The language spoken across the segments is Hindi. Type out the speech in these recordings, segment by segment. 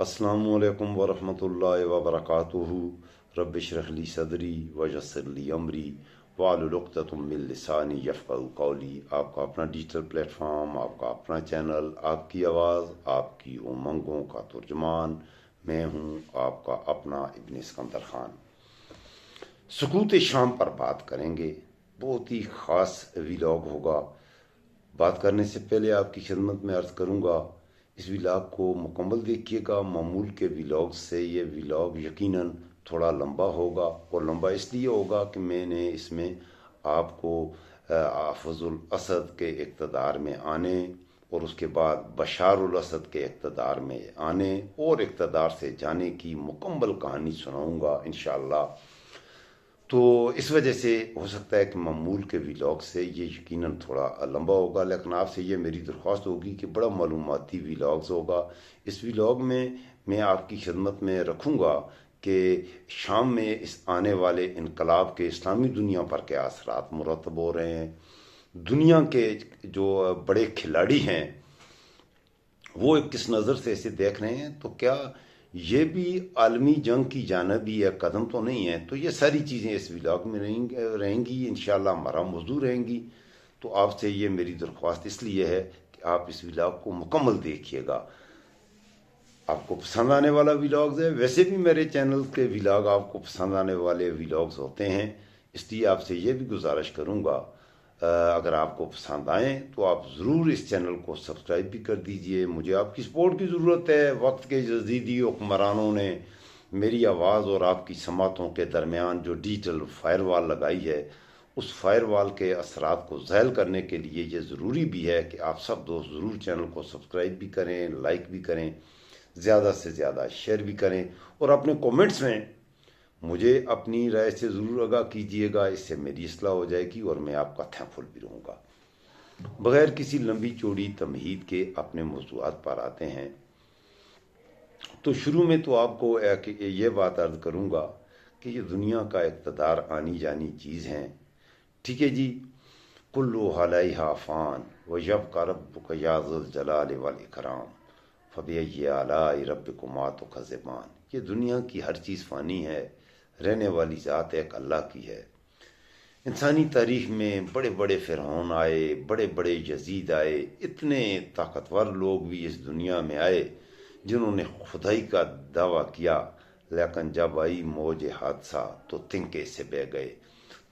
अस्सलामुअलैकुम वरहमतुल्लाहि वबरकातुहू। रब्बि इश्रह ली सदरी वयस्सिर ली अमरी वाहलुल उक़दतम मिन लिसानी यफ़क़हू क़ौली। आपका अपना डिजिटल प्लेटफॉर्म, आपका अपना चैनल, आपकी आवाज़, आपकी उमंगों का तर्जुमान। मैं हूँ आपका अपना इब्न सिकंदर ख़ान। सुकूत शाम पर बात करेंगे। बहुत ही ख़ास व्लॉग होगा। बात करने से पहले आपकी खिदमत में अर्ज़ करूँगा, इस व्लॉग को मुकम्मल देखिएगा। मामूल के व्लॉग से ये व्लॉग यकीनन थोड़ा लंबा होगा, और लंबा इसलिए होगा कि मैंने इसमें आपको हाफ़िज़ुल असद के इक़्तिदार में आने और उसके बाद बशारुल असद के इक़्तिदार में आने और इक़्तिदार से जाने की मुकम्मल कहानी सुनाऊँगा इंशाअल्लाह। तो इस वजह से हो सकता है कि मामूल के व्लॉग से ये यकीनन थोड़ा लंबा होगा, लेकिन आपसे ये मेरी दरख्वास्त होगी कि बड़ा मालूमाती व्लॉग्स होगा। इस व्लॉग में मैं आपकी खिदमत में रखूँगा कि शाम में इस आने वाले इनकलाब के इस्लामी दुनिया पर क्या असरात मुरतब हो रहे हैं। दुनिया के जो बड़े खिलाड़ी हैं वो किस नज़र से इसे देख रहे हैं, तो क्या ये भी आलमी जंग की जानब ही एक कदम तो नहीं है। तो ये सारी चीज़ें इस व्लॉग में रहेंगी इंशाअल्लाह, हमारा मौजू रहेंगी। तो आपसे ये मेरी दरख्वास्त इसलिए है कि आप इस व्लॉग को मुकम्मल देखिएगा। आपको पसंद आने वाला व्लॉग्स है। वैसे भी मेरे चैनल के व्लॉग आपको पसंद आने वाले व्लॉग्स होते हैं, इसलिए आपसे ये भी गुजारिश करूँगा, अगर आपको पसंद आए तो आप ज़रूर इस चैनल को सब्सक्राइब भी कर दीजिए। मुझे आपकी सपोर्ट की ज़रूरत है। वक्त के जदीदी हुक्मरानों ने मेरी आवाज़ और आपकी समातों के दरमियान जो डिजिटल फायरवाल लगाई है, उस फायरवाल के असरात को ज़ैल करने के लिए ये ज़रूरी भी है कि आप सब दोस्त ज़रूर चैनल को सब्सक्राइब भी करें, लाइक भी करें, ज़्यादा से ज़्यादा शेयर भी करें, और अपने कमेंट्स में मुझे अपनी राय से ज़रूर आगाह कीजिएगा। इससे मेरी इस्लाह हो जाएगी और मैं आपका थैंकफुल भी रहूँगा। बग़ैर किसी लंबी चौड़ी तमहीद के अपने मौज़ूआत पर आते हैं। तो शुरू में तो आपको ये बात अर्ज़ करूँगा कि ये दुनिया का इक़्तिदार आनी जानी चीज़ है, ठीक है जी। कुल्लु अलैहा फ़ान व यब्क़ा रब्बुका या ज़ुल जलाल वल इकराम फ़बिअय्यि आलाइ रब्बिकुमा तुकज़्ज़िबान। ये दुनिया की हर चीज़ फ़ानी है, रहने वाली ज़ात एक अल्लाह की है। इंसानी तारीख़ में बड़े बड़े फ़िरऔन आए, बड़े बड़े यज़ीद आए, इतने ताकतवर लोग भी इस दुनिया में आए जिन्होंने खुदाई का दावा किया, लेकिन जब आई मौज हादसा तो तिनके से बह गए,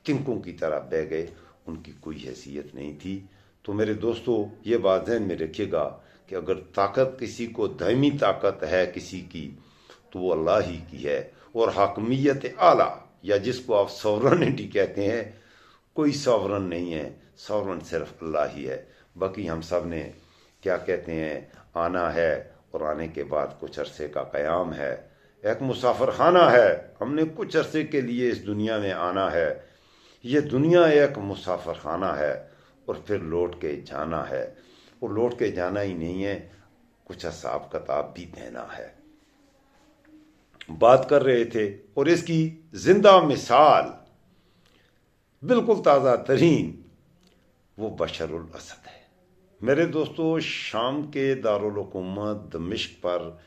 तिनकों की तरह बह गए। उनकी कोई हैसियत नहीं थी। तो मेरे दोस्तों, ये बात ध्यान में रखिएगा कि अगर ताकत किसी को दायमी ताकत है किसी की, तो वो अल्लाह ही की है। और हाकमियत आला, या जिसको आप सॉवरेनिटी कहते हैं, कोई सॉवरन नहीं है। सॉवरन सिर्फ अल्लाह ही है। बाकी हम सब ने क्या कहते हैं, आना है, और आने के बाद कुछ अरसे का क़याम है। एक मुसाफिर खाना है, हमने कुछ अरसे के लिए इस दुनिया में आना है। ये दुनिया एक मुसाफिर खाना है, और फिर लौट के जाना है। और लौट के जाना ही नहीं है, कुछ हिसाब किताब भी देना है। बात कर रहे थे, और इसकी जिंदा मिसाल बिल्कुल ताज़ा तरीन वो बशरुल असद है। मेरे दोस्तों, शाम के दारुल हुकूमत दमिश्क पर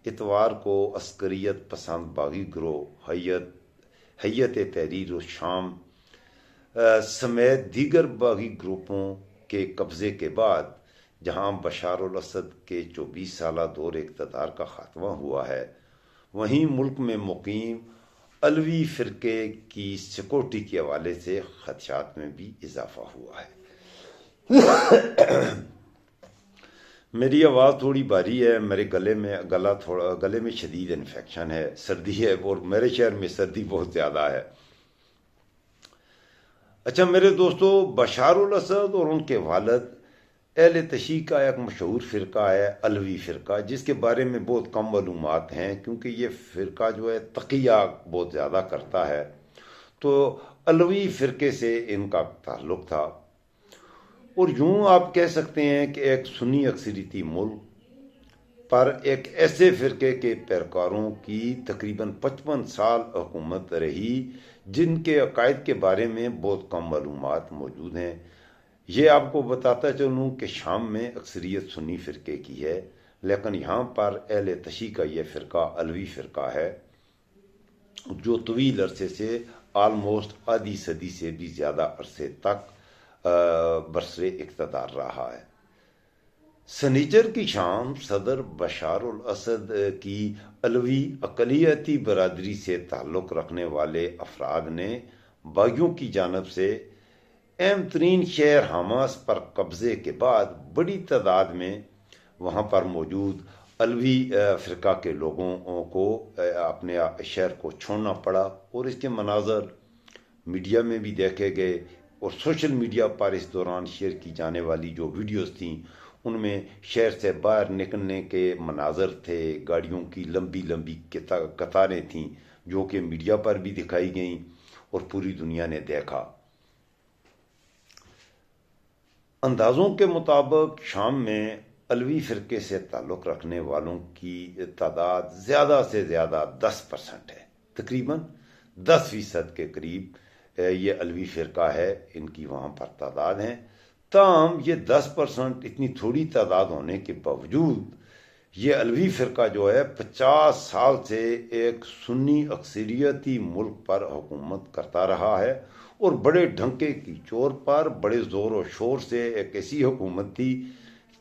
इतवार को अस्करियत पसंद बागी गिरोह हैयत तहरीर शाम समेत दीगर बागी ग्रुपों के कब्ज़े के बाद, जहां बशारुल असद के 24 साला दौर इक़्तिदार का खात्मा हुआ है, वहीं मुल्क में मुकीम अलवी फ़िरके की सिक्योरिटी के हवाले से ख़दशात में भी इजाफ़ा हुआ है। मेरी आवाज़ थोड़ी भारी है, मेरे गले में शदीद इन्फेक्शन है, सर्दी है, और मेरे शहर में सर्दी बहुत ज़्यादा है। अच्छा मेरे दोस्तों, बशारुल असद और उनके वालिद अहले तशी का एक मशहूर फ़िरका है अलवी फ़िरका, जिसके बारे में बहुत कम मालूमात हैं, क्योंकि ये फ़िरका जो है तकिया बहुत ज़्यादा करता है। तो अलवी फ़िरके से इनका ताल्लुक़ था। और यूँ आप कह सकते हैं कि एक सुन्नी अक्सरियती मुल्क पर एक ऐसे फ़िरके के पैरकारों की तकरीबन 55 साल हुकूमत रही जिनके अकायद के बारे में बहुत कम मालूमात मौजूद हैं। ये आपको बताता चलूँ कि शाम में अक्सरियत सुन्नी फ़िरके की है, लेकिन यहाँ पर अहले तशी का ये फ़िरका अलवी फ़िरका है जो तवील अरसे से आलमोस्ट आधी सदी से भी ज़्यादा अरसे तक बरसरे इक़्तिदार रहा है। सनीचर की शाम सदर बशार उल असद की अलवी अक़लियती बरादरी से ताल्लुक़ रखने वाले अफराद ने बागियों की जानब से अहम तरीन शहर हमास पर कब्ज़े के बाद बड़ी तादाद में वहाँ पर मौजूद अलवी फ़िरका के लोगों को अपने शहर को छोड़ना पड़ा और इसके मनाज़र मीडिया में भी देखे गए और सोशल मीडिया पर इस दौरान शेयर की जाने वाली जो वीडियोस थीं उनमें शहर से बाहर निकलने के मनाज़र थे, गाड़ियों की लंबी लंबी कतारें थीं जो कि मीडिया पर भी दिखाई गईं और पूरी दुनिया ने देखा। अंदाज़ों के मुताबिक शाम में अलवी फ़िरके से ताल्लुक़ रखने वालों की तादाद ज़्यादा से ज़्यादा 10% है, तकरीबन 10% के करीब ये अलवी फ़िरका है, इनकी वहाँ पर तादाद है। ताहम ये 10% इतनी थोड़ी तादाद होने के बावजूद ये अलवी फ़िरका जो है 50 साल से एक सुन्नी अक्सरियती मुल्क पर हुकूमत करता रहा है और बड़े ढंके की चोर पर बड़े ज़ोर और शोर से एक ऐसी हुकूमत थी,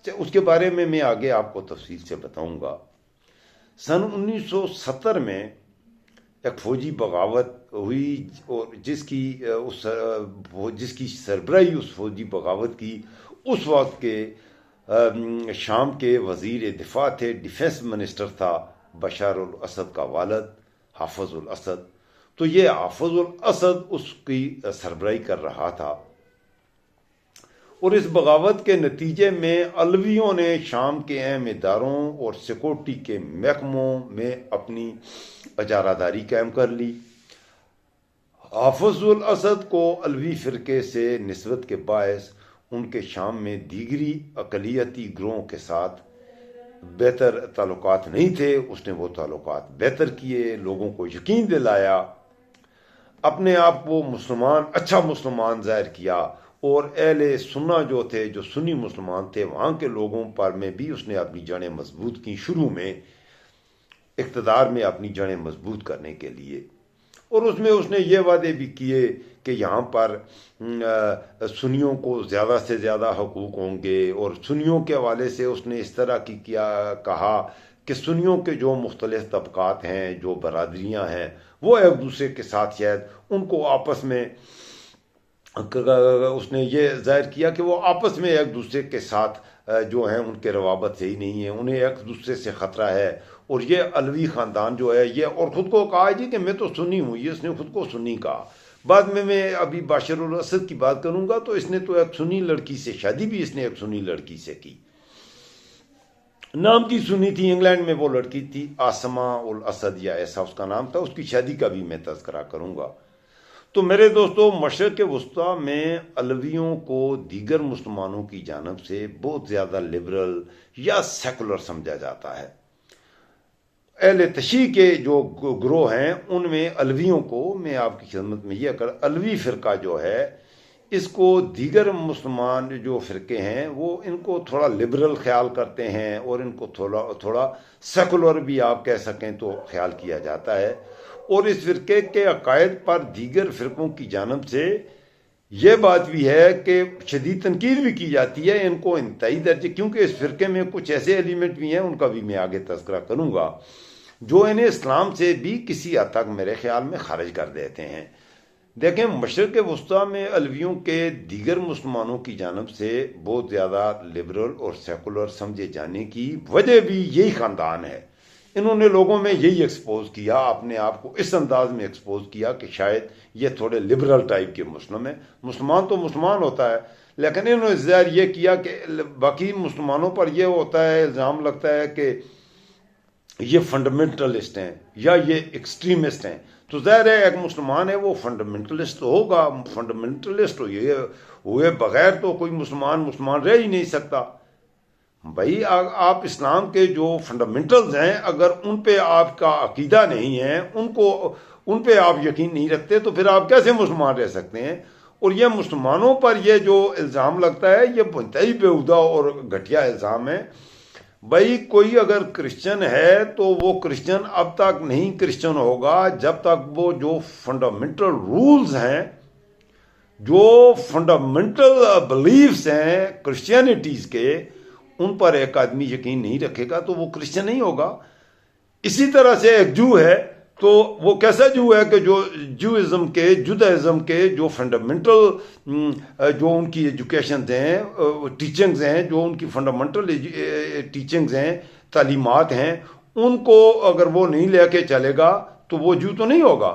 उसके बारे में मैं आगे आपको तफसील से बताऊंगा। सन 1970 में एक फौजी बगावत हुई और जिसकी सरबराही उस फौजी बगावत की उस वक्त के शाम के वज़ीर दिफा थे, डिफेंस मिनिस्टर था बशार उल असद का वालिद हाफिज़ उल असद। तो ये हाफिज़ उल असद उसकी सरबराही कर रहा था और इस बगावत के नतीजे में अलवियों ने शाम के अहम इदारों और सिक्योरिटी के महकमों में अपनी इजारादारी कायम कर ली। हाफिज़ उल असद को अलवी फ़िरके से निस्बत के बायस उनके शाम में दीगरी अक़लियती ग्रोह के साथ बेहतर ताल्लुकात नहीं थे। उसने वो ताल्लुकात बेहतर किए, लोगों को यकीन दिलाया, अपने आप को अच्छा मुसलमान ज़ाहिर किया और अहले सुन्ना जो थे, जो सुन्नी मुसलमान थे, वहाँ के लोगों पर में भी उसने अपनी जड़ें मजबूत की शुरू में इक़्तिदार में अपनी जड़ें मजबूत करने के लिए। और उसमें उसने ये वादे भी किए कि यहाँ पर सुन्नियों को ज़्यादा से ज़्यादा हकूक़ होंगे और सुन्नियों के हवाले से उसने इस तरह की कहा कि सुन्नियों के जो मुख्तलिफ तबक़ात हैं, जो बरादरियाँ हैं, वो एक दूसरे के साथ शायद उनको आपस में उसने ये जाहिर किया कि वो आपस में एक दूसरे के साथ जो हैं उनके रवाबत सही नहीं है, उन्हें एक दूसरे से ख़तरा है। और ये अलवी ख़ानदान जो है ये, और ख़ुद को कहा जी कि मैं तो सुन्नी हूँ, ये इसने ख़ुद को सुन्नी कहा। बाद में मैं अभी बशर उल असद की बात करूँगा तो इसने तो एक सुन्नी लड़की से शादी भी इसने एक सुन्नी लड़की से की, नाम की सुन्नी थी, इंग्लैंड में वो लड़की थी, आसमा उल असद या ऐसा उसका नाम था। उसकी शादी का भी मैं तज़किरा करूँगा। तो मेरे दोस्तों, मशरिक़ वस्ता में अलवियों को दीगर मुसलमानों की जानब से बहुत ज़्यादा लिबरल या सेकुलर समझा जाता है। अहले तशी के जो ग्रोह हैं उनमें अलवियों को, मैं आपकी खिदमत में यह अलवी फ़िरका जो है इसको दीगर मुसलमान जो फ़िरके हैं वो इनको थोड़ा लिबरल ख्याल करते हैं और इनको थोड़ा सेकुलर भी आप कह सकें तो ख्याल किया जाता है। और इस फ़िरके के अकायद पर दीगर फ़िरकों की जानब से यह बात भी है कि शदीद तनकीद भी की जाती है इनको इंतहाई दर्जे, क्योंकि इस फ़िरके में कुछ ऐसे एलिमेंट भी हैं, उनका भी मैं आगे तज़किरा करूँगा, जो इन्हें इस्लाम से भी किसी हद तक मेरे ख्याल में खारिज कर देते हैं। देखें, मशरिक़ वस्ता में अलवियों के दीगर मुसलमानों की जानब से बहुत ज़्यादा लिबरल और सेकुलर समझे जाने की वजह भी यही ख़ानदान है। इन्होंने लोगों में यही एक्सपोज किया, अपने आप को इस अंदाज में एक्सपोज किया कि शायद ये थोड़े लिबरल टाइप के मुस्लिम हैं। मुसलमान तो मुसलमान होता है, लेकिन इन्होंने ज़ाहिर ये किया कि बाकी मुसलमानों पर यह होता है, इल्ज़ाम लगता है कि ये फंडामेंटलिस्ट हैं या ये एक्सट्रीमिस्ट हैं। तो ज़ाहिर है एक मुसलमान है वो फंडामेंटलिस्ट होगा, फंडामेंटलिस्ट हुए बगैर तो कोई मुसलमान रह ही नहीं सकता। भाई आप इस्लाम के जो फंडामेंटल्स हैं, अगर उन पे आपका अकीदा नहीं है, उन पे आप यकीन नहीं रखते, तो फिर आप कैसे मुसलमान रह सकते हैं। और ये मुसलमानों पर ये जो इल्ज़ाम लगता है ये इंतहाई बेहुदा और घटिया इल्ज़ाम है। भाई कोई अगर क्रिश्चियन है तो वो क्रिश्चियन अब तक नहीं क्रिश्चियन होगा जब तक वो जो फंडामेंटल रूल्स हैं, जो फंडामेंटल बिलीफ्स हैं क्रिश्चियनिटीज के, उन पर एक आदमी यकीन नहीं रखेगा तो वो क्रिश्चियन नहीं होगा। इसी तरह से एक जू है तो वो कैसा जू है कि जो जुदाइज्म के जो फंडामेंटल जो उनकी एजुकेशन हैं, टीचिंग्स हैं, जो उनकी फंडामेंटल टीचिंग्स हैं, तालीमात हैं, उनको अगर वो नहीं लेके चलेगा तो वो जू तो नहीं होगा।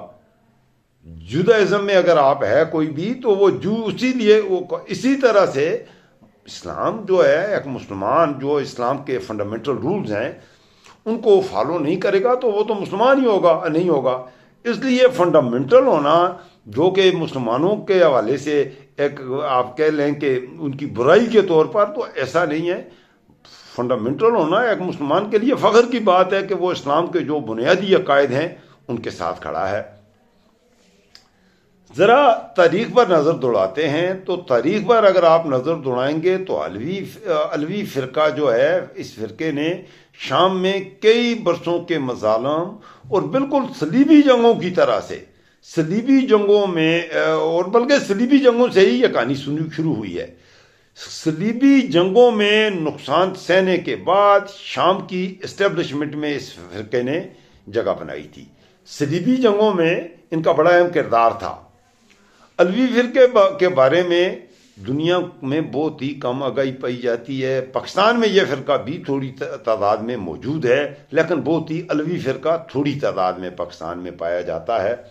जुदाइज्म में अगर आप है कोई भी तो वो जू उसी लिए वो। इसी तरह से इस्लाम जो है, एक मुसलमान जो इस्लाम के फंडामेंटल रूल्स हैं उनको फॉलो नहीं करेगा तो वो तो मुसलमान ही होगा नहीं होगा। इसलिए फंडामेंटल होना जो कि मुसलमानों के हवाले से एक आप कह लें कि उनकी बुराई के तौर पर, तो ऐसा नहीं है। फंडामेंटल होना एक मुसलमान के लिए फ़ख्र की बात है कि वो इस्लाम के जो बुनियादी अकायद हैं उनके साथ खड़ा है। ज़रा तारीख पर नज़र दौड़ाते हैं तो तारीख पर अगर आप नज़र दौड़ाएंगे तो अलवी फ़िरका जो है, इस फ़िरके ने शाम में कई बरसों के मज़ालम और बिल्कुल सलीबी जंगों की तरह से, सलीबी जंगों में, और बल्कि सलीबी जंगों से ही यह कहानी शुरू हुई है। सलीबी जंगों में नुकसान सहने के बाद शाम की इस्टेब्लिशमेंट में इस फ़िरके ने जगह बनाई थी। सलीबी जंगों में इनका बड़ा अहम किरदार था। अलवी फ़िरके के बारे में दुनिया में बहुत ही कम आगाही पाई जाती है। पाकिस्तान में यह फ़िरका भी थोड़ी तादाद में मौजूद है, लेकिन बहुत ही अलवी फ़िरका थोड़ी तादाद में पाकिस्तान में पाया जाता है।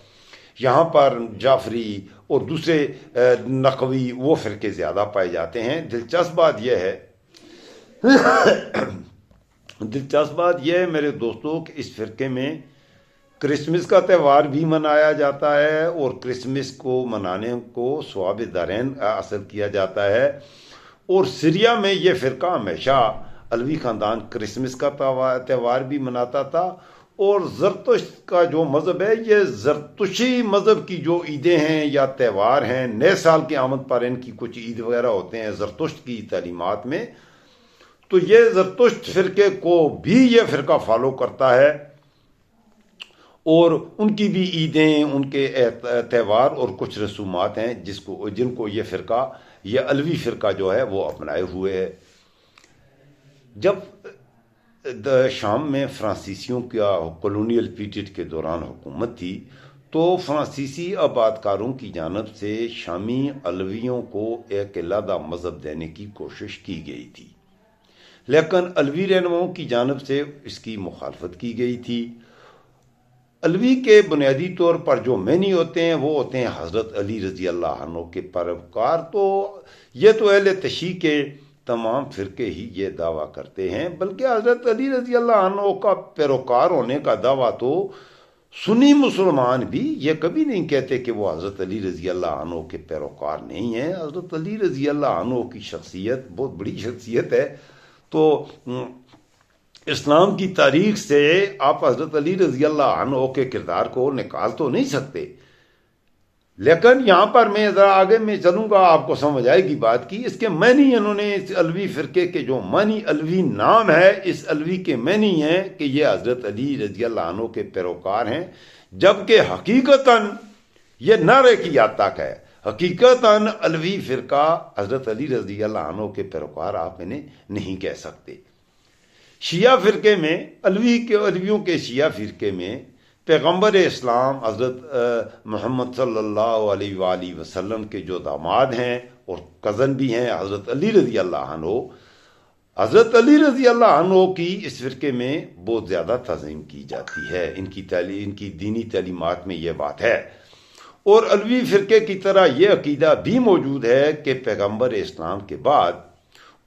यहाँ पर जाफरी और दूसरे नकवी वो फ़िरके ज़्यादा पाए जाते हैं। दिलचस्प बात यह है मेरे दोस्तों कि इस फ़िरके में क्रिसमस का त्यौहार भी मनाया जाता है और क्रिसमस को मनाने को सवाब दारैन हासिल किया जाता है। और सीरिया में यह फ़िरका हमेशा अलवी ख़ानदान क्रिसमस का त्यौहार भी मनाता था। और ज़रतुश्त का जो मज़हब है, ये ज़रतुशी मज़हब की जो ईदें हैं या त्यौहार हैं, नए साल की आमद पर इनकी कुछ ईद वगैरह होते हैं ज़रतुश्त की तालीमात में, तो ये ज़रतुश्त फ़िरके को भी ये फ़िरका फॉलो करता है और उनकी भी ईदें, उनके त्यौहार और कुछ रसूमात हैं जिनको ये फ़िरका, ये अलवी फ़िरका जो है वो अपनाए हुए है। जब शाम में फ्रांसीसियों का कॉलोनियल पीरियड के दौरान हुकूमत थी तो फ्रांसीसी आबादकारों की जानब से शामी अलवियों को एक अलहदा मज़हब देने की कोशिश की गई थी, लेकिन अलवी रहनुमाओं की जानब से इसकी मुखालफत की गई थी। अलवी के बुनियादी तौर पर जो मैनी होते हैं वो होते हैं हज़रत अली रज़ी अल्लाह अन्हु के पैरोकार। तो ये तो अहले तशी के तमाम फ़िरके ही ये दावा करते हैं, बल्कि हज़रत अली रज़ी अल्लाह अन्हु का पैरोकार होने का दावा तो सुन्नी मुसलमान भी ये कभी नहीं कहते कि वो हज़रत अली रज़ी अल्लाह अन्हु के पैरोकार नहीं हैं। हज़रत अली रज़ी अल्लाह अन्हु की शख्सियत बहुत बड़ी शख्सियत है। तो इस्लाम की तारीख से आप हज़रत अली रज़ी अल्लाह अन्हु के किरदार को निकाल तो नहीं सकते, लेकिन यहाँ पर मैं ज़रा आगे में चलूँगा, आपको समझ आएगी बात की। इसके मैनी इन्होंने इस अलवी फ़िरके के जो मानी अलवी नाम है, इस अलवी के मैनी हैं कि ये हज़रत अली रज़ी अल्लाह अन्हु के पैरोकार हैं, जबकि हकीकतन ये नारे की याद तक है। हकीकतन अलवी फ़िरका हज़रत अली रज़ी अल्लाह अन्हु के पैरोकार आप इन्हें नहीं कह सकते। शिया फ़िरके में अलवियों के शिया फ़िरके में पैगम्बर इस्लाम हज़रत मोहम्मद सल्लल्लाहु अलैहि वसल्लम के जो दामाद हैं और कज़न भी हैं हज़रत अली रज़ी अल्लाह अन्हु, हज़रत अली रज़ी अल्लाह अन्हु की इस फ़िरके में बहुत ज़्यादा तज़ीम की जाती है। इनकी दीनी तालीमात में यह बात है। और अलवी फ़िरके की तरह यह अकीदा भी मौजूद है कि पैगम्बर इस्लाम के बाद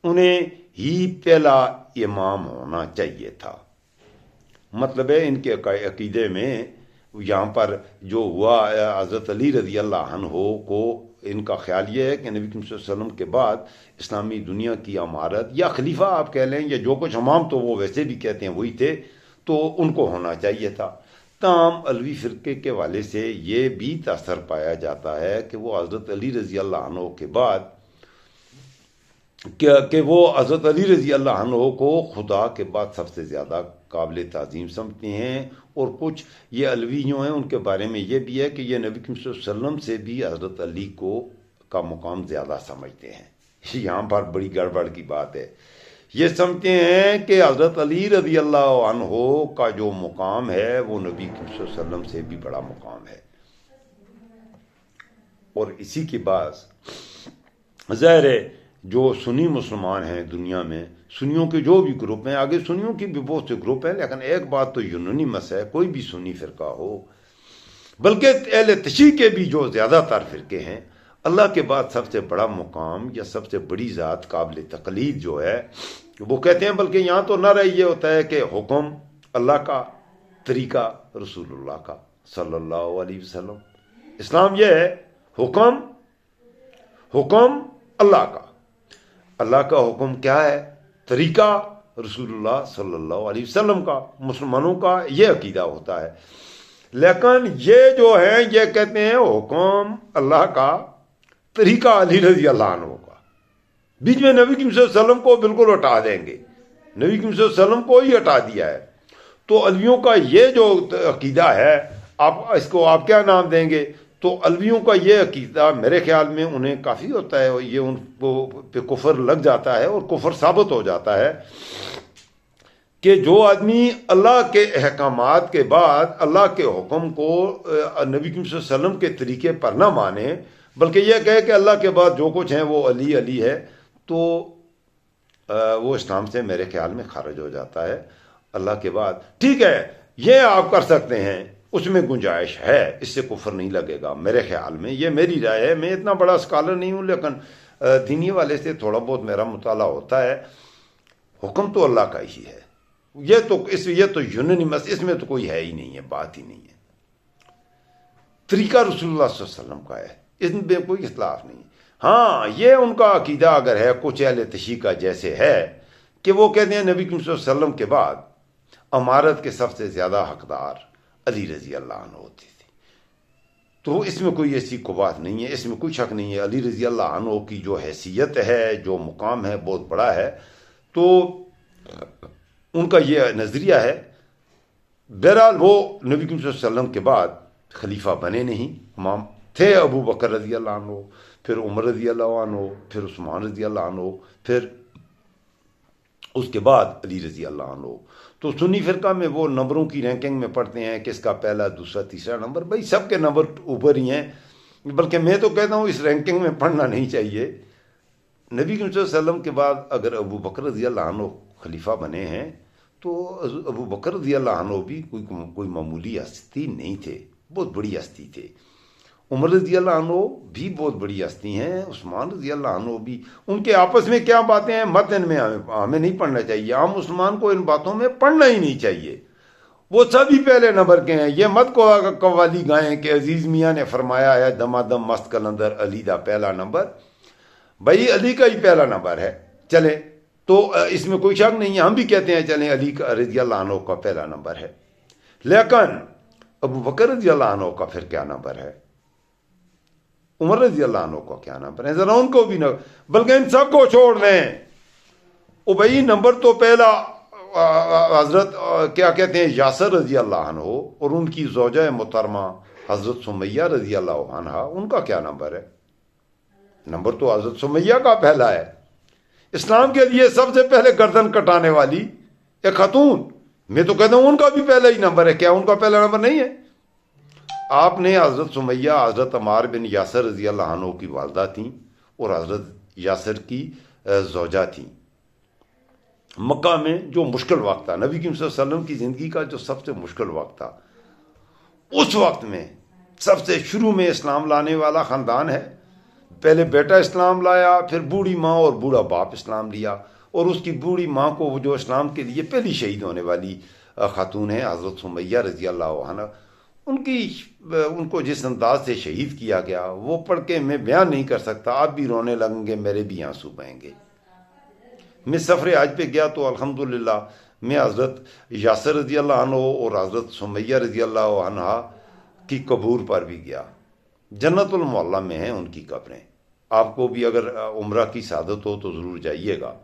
उन्हें ही पहला इमाम होना चाहिए था। मतलब है इनके अकीदे में यहाँ पर जो हुआ, हज़रत अली रज़ी अल्लाह अन्हु को इनका ख्याल ये है कि नबी सल्लल्लाहु अलैहि वसल्लम के बाद इस्लामी दुनिया की अमारत या खलीफा आप कह लें या जो कुछ इमाम, तो वो वैसे भी कहते हैं वही थे, तो उनको होना चाहिए था। ताम अलवी फ़िरके के वाले से ये भी तासर पाया जाता है कि वो हज़रत अली रज़ी अल्लाह अन्हु के बाद कि वो हज़रत अली रज़ी अल्लाह अन्हु को खुदा के बाद सबसे ज़्यादा काबिल ताज़ीम समझते हैं। और कुछ ये अलवी जो हैं उनके बारे में ये भी है कि ये नबी करीम सल्लल्लाहु अलैहि वसल्लम से भी हज़रत अली को का मुकाम ज़्यादा समझते हैं। यहाँ पर बड़ी गड़बड़ की बात है। ये समझते हैं कि हज़रत अली रज़ी अल्लाह अन्हु का जो मुकाम है वो नबी करीम सल्लल्लाहु अलैहि वसल्लम से भी बड़ा मुकाम है। और इसी के बाद ज़ाहिर है जो सुन्नी मुसलमान हैं दुनिया में, सुन्नियों के जो भी ग्रुप हैं, आगे सुन्नियों की भी बहुत से ग्रुप हैं, लेकिन एक बात तो यूनानिमस है, कोई भी सुन्नी फ़िरका हो, बल्कि अहले तशरीह के भी जो ज़्यादातर फ़िरके हैं, अल्लाह के बाद सबसे बड़ा मुकाम या सबसे बड़ी ज़ात काबिल तक़लीद जो है वो कहते हैं। बल्कि यहाँ तो नारा ये होता है कि हुक्म अल्लाह का, तरीका रसूलुल्लाह का सल्लल्लाहु अलैहि वसल्लम। इस्लाम यह है हुक्म अल्लाह का, अल्लाह का हुक्म क्या है, तरीका रसूलुल्लाह सल्लल्लाहु अलैहि वसल्लम का। मुसलमानों का ये अकीदा होता है। लेकिन ये जो है ये कहते हैं हुक्म अल्लाह का, तरीका अली रज़ी अल्लाह अन्हु का। बीच में नबी करीम सल्लल्लाहु अलैहि वसल्लम को बिल्कुल हटा देंगे, नबी करीम सल्लल्लाहु अलैहि वसल्लम को ही हटा दिया है। तो अलवियों का ये जो अकीदा है, आप इसको आप क्या नाम देंगे? तो अलवियों का ये अकीदा मेरे ख्याल में उन्हें काफ़ी होता है, ये उनको पे कुफर लग जाता है और कुफर साबित हो जाता है कि जो आदमी अल्लाह के अहकामात के बाद अल्लाह के हुक्म को नबी करीम सल्लल्लाहु अलैहि वसल्लम के तरीके पर ना माने, बल्कि यह कहे कि अल्लाह के बाद जो कुछ है वो अली अली है, तो वो इस्लाम से मेरे ख्याल में खारिज हो जाता है। अल्लाह के बाद ठीक है, ये आप कर सकते हैं, उसमें गुंजाइश है, इससे कुफर नहीं लगेगा मेरे ख्याल में। ये मेरी राय है, मैं इतना बड़ा स्कॉलर नहीं हूँ, लेकिन दीनी वाले से थोड़ा बहुत मेरा मुताला होता है। हुक्म तो अल्लाह का ही है, ये तो यूनानिमस, इसमें तो कोई है ही नहीं है, बात ही नहीं है। तरीका रसूलुल्लाह सल्लल्लाहु अलैहि वसल्लम का है, इसमें कोई इख्तिलाफ नहीं है। हाँ, ये उनका अकीदा अगर है कुछ अहले तशरीह का जैसे है कि वो कहते हैं नबी करीम सल्लल्लाहु अलैहि वसल्लम के बाद अमारत के सबसे ज़्यादा हकदार अली रज़ी अल्लाह अन्हु होती थी, तो इसमें कोई ऐसी को बात नहीं है, इसमें कोई शक नहीं है। अली रज़ी अल्लाह अन्हु की जो हैसियत है, जो मुकाम है, बहुत बड़ा है। तो उनका ये नज़रिया है। बहरहाल वो नबी करीम सल्लल्लाहु अलैहि वसल्लम के बाद खलीफा बने नहीं, इमाम थे अबू बकर रज़ी अल्लाह अन्हु, फिर उमर रज़ी अल्लाह अन्हु, फिर उस्मान रज़ी अल्लाह अन्हु, फिर उसके बाद अली रज़ी अल्लाह अन्हु। तो सुन्नी फ़िरका में वो नंबरों की रैंकिंग में पढ़ते हैं कि इसका पहला, दूसरा, तीसरा नंबर, भाई सबके नंबर ऊपर ही हैं। बल्कि मैं तो कहता हूँ इस रैंकिंग में पढ़ना नहीं चाहिए। नबी करीम सल्लल्लाहु अलैहि वसल्लम के बाद अगर अबू बकर रज़ी अल्लाह अन्हु खलीफा बने हैं, तो अबू बकर रज़ी अल्लाह अन्हु भी कोई मामूली हस्ती नहीं थे, बहुत बड़ी हस्ती थे। उमर रज़ी अल्लाह अन्हु भी बहुत बड़ी हस्ती हैं, उस्मान रज़ी अल्लाह अन्हु भी। उनके आपस में क्या बातें हैं मत इनमें हमें नहीं पढ़ना चाहिए, आम मुसलमान को इन बातों में पढ़ना ही नहीं चाहिए। वो सभी पहले नंबर के हैं। ये मत को कव्वाली गाएं कि अजीज़ मियाँ ने फरमाया है दमादम मस्त कलंदर अली दा पहला नंबर। भाई अली का ही पहला नंबर है, चले तो इसमें कोई शक नहीं है। हम भी कहते हैं चलें अली का रज़ी अल्लाह अन्हु का पहला नंबर है, लेकिन अबू बकर रज़ी अल्लाह अन्हु का फिर क्या नंबर है, उमर रज़ी अल्लाह अन्हु का क्या नंबर है, जरा उनको भी न, बल्कि इन सबको छोड़ दें। ओ भाई नंबर तो पहला हजरत क्या कहते हैं यासर रज़ी अल्लाह अन्हु और उनकी ज़ौजा मोहतरमा हजरत सुमैया रज़ी अल्लाह अन्हा, उनका क्या नंबर है? नंबर तो हजरत सुमैया का पहला है। इस्लाम के लिए सबसे पहले गर्दन कटाने वाली एक खातून, मैं तो कहता हूं उनका भी पहला ही नंबर है। क्या उनका पहला नंबर नहीं है? आपने हजरत सुमैया हजरत अमार बिन यासर रज़ी अल्लाह अन्हु की वालदा थी और हजरत यासर की ज़ौजा थी। मक्का में जो मुश्किल वक्त था, नबी करीम सल्लल्लाहु अलैहि वसल्लम की ज़िंदगी का जो सबसे मुश्किल वक्त था, उस वक्त में सबसे शुरू में इस्लाम लाने वाला ख़ानदान है। पहले बेटा इस्लाम लाया, फिर बूढ़ी माँ और बूढ़ा बाप इस्लाम लिया, और उसकी बूढ़ी माँ को जो इस्लाम के लिए पहली शहीद होने वाली खातून है हज़रत सुमैया रज़ी अल्लाह अन्हा, उनको जिस अंदाज से शहीद किया गया वो पढ़ के मैं बयान नहीं कर सकता। आप भी रोने लगेंगे, मेरे भी आंसू बहेंगे। मैं सफ़र हज पे गया तो अल्हम्दुलिल्लाह मैं हज़रत यासर रज़ी अल्लाह अन्हु और हज़रत सुमैया रज़ी अल्लाह अन्हा की कबूर पर भी गया। जन्नतुल मुअल्ला में हैं उनकी कब्रें। आपको भी अगर उम्रा की सादत हो तो ज़रूर जाइएगा।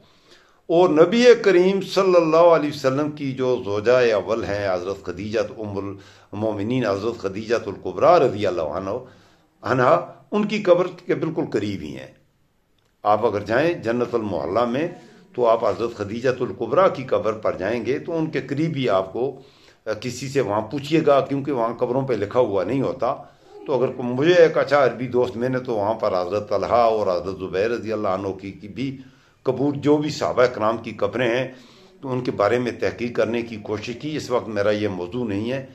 और नबी करीम सल्लल्लाहु अलैहि वसल्लम की जो ज़ौजा अव्वल हैं हज़रत खदीजत उम्मुल मोमिनीन हज़रत खदीजतुल कुबरा रज़ियल्लाहु अन्हा, उनकी कब्र के बिल्कुल करीब ही हैं। आप अगर जाएं जन्नतुल मोहल्ला में तो आप हज़रत खदीजतुल कुबरा की कब्र पर जाएंगे तो उनके करीब ही आपको किसी से वहाँ पूछिएगा, क्योंकि वहाँ कब्रों पे लिखा हुआ नहीं होता। तो अगर मुझे एक अच्छा अरबी दोस्त, मैंने तो वहाँ पर हज़रत तलहा और हज़रत ज़ुबैर रज़ियल्लाहु अन्हु की भी कबूर, जो भी सहाबा कराम की कब्रें हैं, तो उनके बारे में तहकीक करने की कोशिश की। इस वक्त मेरा ये मौजू नहीं है।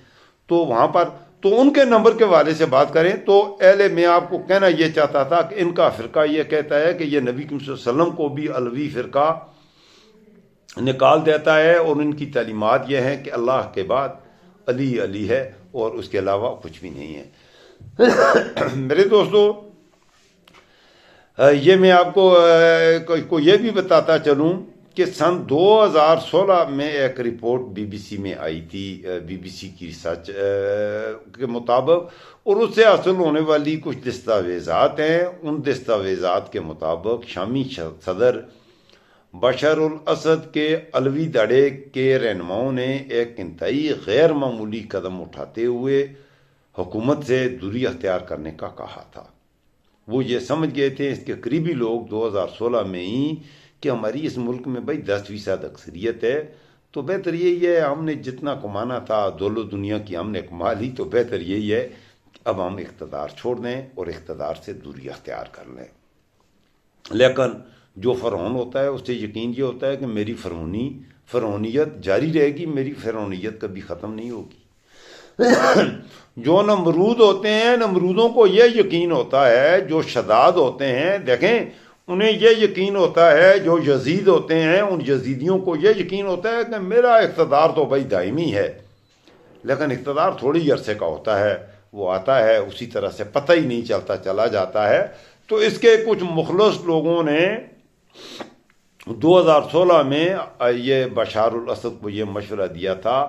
तो वहाँ पर तो उनके नंबर के वाले से बात करें तो अहले मैं आपको कहना ये चाहता था कि इनका फ़िरका ये कहता है कि ये नबी सल्लल्लाहु अलैहि वसल्लम को भी अलवी फ़िरका निकाल देता है, और इनकी तालीमात ये हैं कि अल्लाह के बाद अली अली है और उसके अलावा कुछ भी नहीं है। मेरे दोस्तों, ये मैं आपको को ये भी बताता चलूँ कि सन 2016 में एक रिपोर्ट बीबीसी में आई थी, बीबीसी की रिसर्च के मुताबिक, और उससे हासिल होने वाली कुछ दस्तावेज़ात हैं। उन दस्तावेज़ात के मुताबिक शामी सदर बशर उल असद के अलवी धड़े के रहनुमाओं ने एक इंतहाई गैर मामूली कदम उठाते हुए हुकूमत से दूरी अख्तियार करने का कहा था। वो ये समझ गए थे, इसके करीबी लोग 2016 में ही, कि हमारी इस मुल्क में भाई 10% अक्सरियत है, तो बेहतर यही है, हमने जितना कमाना था दौलत दुनिया की हमने कमा ली, तो बेहतर यही है कि अब हम इख्तदार छोड़ दें और इख्तदार से दूरी अख्तियार कर लें। लेकिन जो फ़िरौन होता है उससे यकीन ये होता है कि मेरी फ़िरौनियत जारी रहेगी, मेरी फ़िरौनियत कभी ख़त्म नहीं होगी। जो नमरूद होते हैं, नमरूदों को यह यकीन होता है, जो शदाद होते हैं, देखें, उन्हें यह यकीन होता है, जो यजीद होते हैं उन यजीदियों को यह यकीन होता है कि मेरा इख्तदार तो भाई दायमी है। लेकिन इख्तदार थोड़ी अरसे का होता है, वो आता है उसी तरह से पता ही नहीं चलता, चला जाता है। तो इसके कुछ मुखलस लोगों ने 2016 में ये बशारुल असद को ये मशवरा दिया था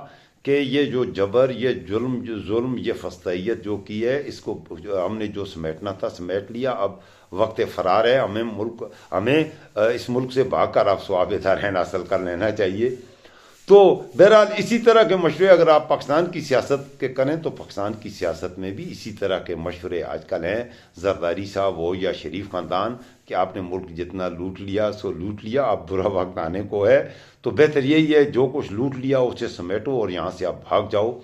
कि ये जो जबर, ये जुल्म, ये फस्तैयत जो की है, इसको हमने जो समेटना था समेट लिया, अब वक्त फ़रार है, हमें इस मुल्क से भागकर अब स्वाब रहन हासिल कर लेना चाहिए। तो बहरहाल इसी तरह के मशवरे अगर आप पाकिस्तान की सियासत के करें तो पाकिस्तान की सियासत में भी इसी तरह के मशवरे आजकल हैं। जरदारी साहब हो या शरीफ ख़ानदान, कि आपने मुल्क जितना लूट लिया सो लूट लिया, अब बुरा वक्त आने को है, तो बेहतर यही है जो कुछ लूट लिया उसे समेटो और यहाँ से आप भाग जाओ।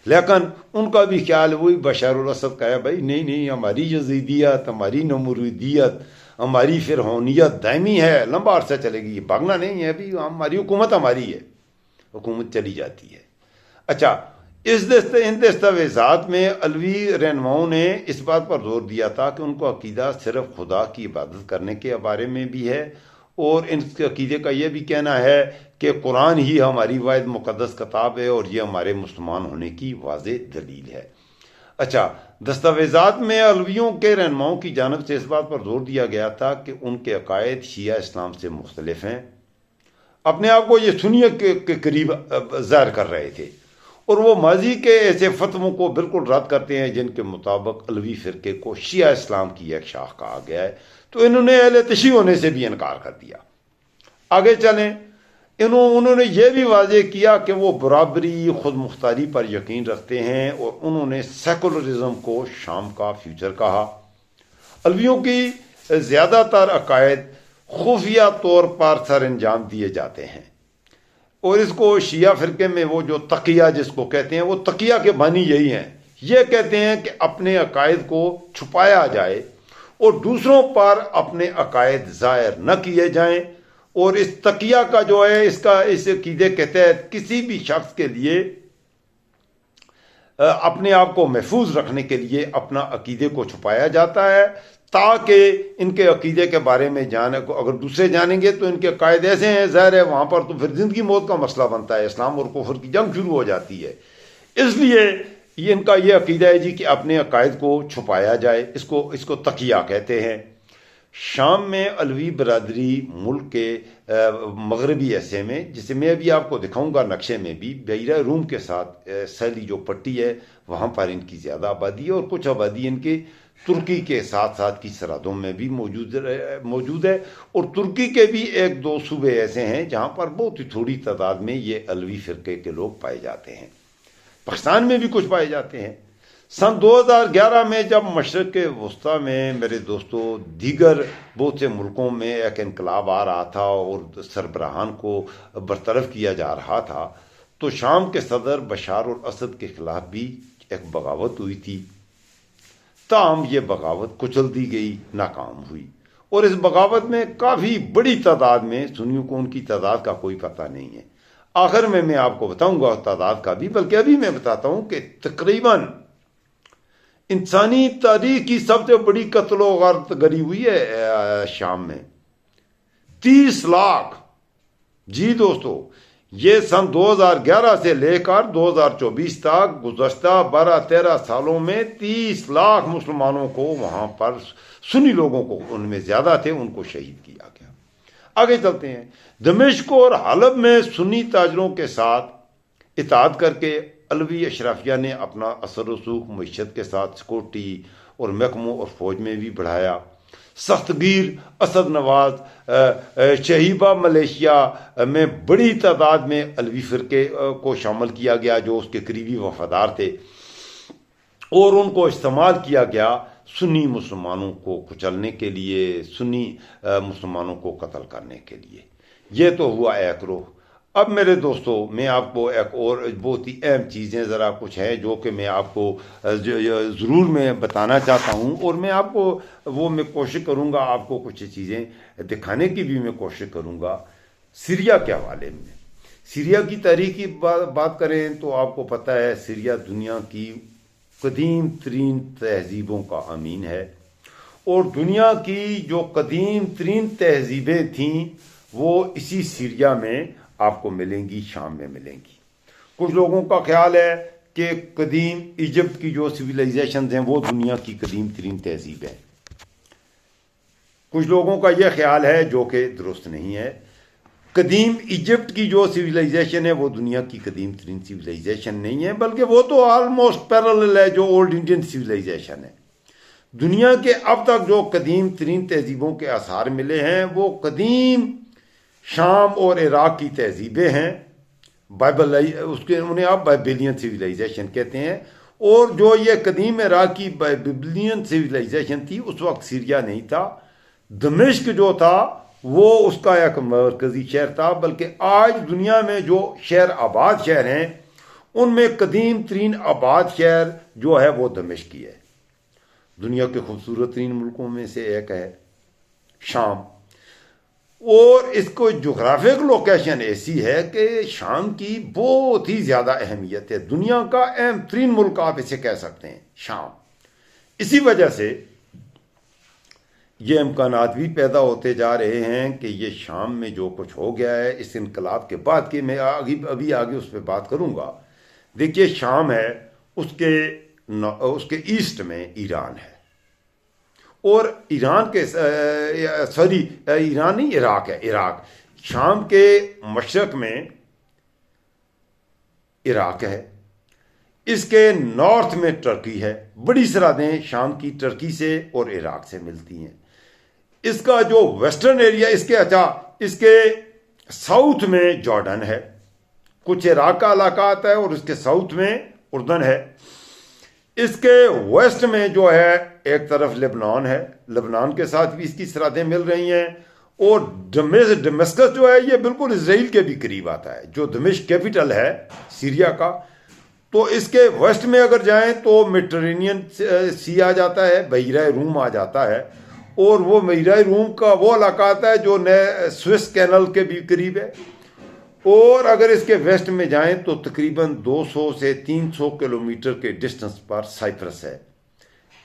लेकिन उनका भी ख्याल वही बशरुल असद का है, भाई नहीं नहीं, हमारी यजीदियत, हमारी नमरूदियत, हमारी फ़िरौनियत दायमी है, लंबा अरसा चलेगी, भागना नहीं है, अभी हमारी हुकूमत हमारी है, हुकूमत चली जाती है। अच्छा, इन दस्तावेज़ात में अलवी रहनुमाओं ने इस बात पर जोर दिया था कि उनको अकीदा सिर्फ खुदा की इबादत करने के बारे में भी है, और इनके अकीदे का यह भी कहना है कि कुरान ही हमारी वाहिद मुक़द्दस किताब है और ये हमारे मुसलमान होने की वाज़ेह दलील है। अच्छा, दस्तावेज़ात में अलवियों के रहनुमाओं की जानिब से इस बात पर जोर दिया गया था कि उनके अकायद शिया इस्लाम से मुख्तलिफ हैं, अपने आप को ये सुन्नी के करीब ज़ाहिर कर रहे थे, और वो माजी के ऐसे फतवों को बिल्कुल रद्द करते हैं जिनके मुताबिक अलवी फ़िरके को शिया इस्लाम की एक शाख कहा गया है। तो इन्होंने अहले तशी होने से भी इनकार कर दिया। आगे चलें, उन्होंने ये भी वाज़ेह किया कि वो बराबरी, खुद मुख्तारी पर यकीन रखते हैं, और उन्होंने सेकुलरिज्म को शाम का फ्यूचर कहा। अलवियों की ज़्यादातर अकायद खुफिया तौर पर सर अंजाम दिए जाते हैं, और इसको शिया फ़िरके में वो जो तकिया जिसको कहते हैं, वो तकिया के बानी यही हैं। ये कहते हैं कि अपने अकायद को छुपाया जाए और दूसरों पर अपने अकायद ज़ाहिर न किए जाएं, और इस तकिया का जो है, इस अकीदे के तहत किसी भी शख्स के लिए अपने आप को महफूज रखने के लिए अपना अकीदे को छुपाया जाता है, ताकि इनके अकीदे के बारे में जाने को अगर दूसरे जानेंगे तो इनके अकायद ऐसे हैं, ज़ाहिर है वहाँ पर तो फिर ज़िंदगी मौत का मसला बनता है, इस्लाम और कुफर की जंग शुरू हो जाती है। इसलिए ये इनका ये अकीदा है जी कि अपने अकायद को छुपाया जाए, इसको तकिया कहते हैं। शाम में अलवी बरादरी मुल्क के मगरबी हिस्से में, जिसे मैं अभी आपको दिखाऊंगा नक्शे में भी, बहरा रूम के साथ सैली जो पट्टी है वहाँ पर इनकी ज़्यादा आबादी है, और कुछ आबादी इनके तुर्की के साथ साथ की सरहदों में भी मौजूद है। और तुर्की के भी एक दो सूबे ऐसे हैं जहां पर बहुत ही थोड़ी तादाद में ये अलवी फिरके के लोग पाए जाते हैं। पाकिस्तान में भी कुछ पाए जाते हैं। सन 2011 में जब मशरक़ वस्ता में मेरे दोस्तों दीगर बहुत से मुल्कों में एक इनकलाब आ रहा था और सरबराहान को बरतरफ किया जा रहा था, तो शाम के सदर बशार अल असद के खिलाफ भी एक बगावत हुई थी। ताहम ये बगावत कुचल दी गई, नाकाम हुई। और इस बगावत में काफ़ी बड़ी तादाद में सुन्नियों को, उनकी तादाद का कोई पता नहीं है। आखिर में मैं आपको बताऊंगा तादाद का भी, बल्कि अभी मैं बताता हूं कि तकरीबन इंसानी तारीख की सबसे बड़ी कत्लो गारत गरी हुई है शाम में। 30 लाख। जी दोस्तों, ये सन 2011 से लेकर 2024 तक गुज़श्ता 12-13 सालों में 30 लाख मुसलमानों को वहां पर, सुन्नी लोगों को, उनमें ज्यादा थे, उनको शहीद किया गया। आगे चलते हैं। दमिश्क और हलब में सुन्नी ताजरों के साथ इत्तेहाद करके अलवी अशराफिया ने अपना असर रसूख मईशत के साथ सिक्योरिटी और महकमों और फौज में भी बढ़ाया। सख्तगीर असद नवाज शहीबा मलेशिया में बड़ी तादाद में अलवी फिरके को शामिल किया गया जो उसके करीबी वफादार थे, और उनको इस्तेमाल किया गया सुन्नी मुसलमानों को कुचलने के लिए, सुन्नी मुसलमानों को कत्ल करने के लिए। ये तो हुआ एक रोह। अब मेरे दोस्तों, मैं आपको एक और बहुत ही अहम चीज़ें ज़रा कुछ हैं जो कि मैं आपको ज़रूर मैं बताना चाहता हूँ, और मैं आपको वो मैं कोशिश करूँगा आपको कुछ चीज़ें दिखाने की भी मैं कोशिश करूँगा। सीरिया के हवाले में, सीरिया की तारीख की बात करें तो आपको पता है सीरिया दुनिया की कदीम तरीन तहजीबों का अमीन है, और दुनिया की जो कदीम तरीन तहजीबें थीं वो इसी सीरिया में आपको मिलेंगी, शाम में मिलेंगी। कुछ लोगों का ख्याल है कि कदीम इजिप्ट की जो सिविलाइजेशन हैं वो दुनिया की कदीम तरीन तहजीब है। कुछ लोगों का यह ख्याल है जो कि दुरुस्त नहीं है। कदीम इजिप्ट की जो सिविलाइजेशन है वो दुनिया की कदीम तरीन सिविलाइजेशन नहीं है, बल्कि वो तो ऑलमोस्ट पैरेलल है जो ओल्ड इंडियन सिविलाइजेशन है। दुनिया के अब तक जो कदीम तरीन तहजीबों के आसार मिले हैं वो कदीम शाम और इराक की तहजीबें हैं। बाइबल उसके उन्हें आप बाइबलियन सिविलाइजेशन कहते हैं। और जो ये कदीम इराक की बाइबलियन सिविलाइजेशन थी उस वक्त सीरिया नहीं था, दमिश्क जो था वो उसका एक मरकजी शहर था। बल्कि आज दुनिया में जो शहर आबाद शहर हैं उनमें कदीम तरीन आबाद शहर जो है वो दमिश्क ही है। दुनिया के खूबसूरत तरीन मुल्कों में से एक है शाम, और इसको जोग्राफिक लोकेशन ऐसी है कि शाम की बहुत ही ज़्यादा अहमियत है। दुनिया का अहम तरीन मुल्क आप इसे कह सकते हैं शाम। इसी वजह से ये इम्कानात भी पैदा होते जा रहे हैं कि ये शाम में जो कुछ हो गया है इस इनकलाब के बाद, कि मैं अभी आगे उस पर बात करूँगा। देखिए शाम है, उसके ईस्ट में ईरान है, और ईरान के ईरान नहीं, इराक है। इराक शाम के मशरक में इराक है, इसके नॉर्थ में टर्की है। बड़ी सरहदें शाम की टर्की से और इराक से मिलती हैं। इसका जो वेस्टर्न एरिया इसके साउथ में जॉर्डन है, कुछ इराक का इलाका आता है, और इसके साउथ में उर्दन है। इसके वेस्ट में जो है एक तरफ लेबनान है, लेबनान के साथ भी इसकी सरहदें मिल रही हैं। और दमिश्क जो है ये बिल्कुल इजराइल के भी करीब आता है, जो दमिश्क कैपिटल है सीरिया का। तो इसके वेस्ट में अगर जाएं तो मेडिटेरेनियन सी आ जाता है, बहिरा रूम आ जाता है, और वो बहिरा रूम का वो इलाका आता है जो नए स्विस कैनल के भी करीब है। और अगर इसके वेस्ट में जाएं तो तकरीबन 200 से 300 किलोमीटर के डिस्टेंस पर साइप्रस है।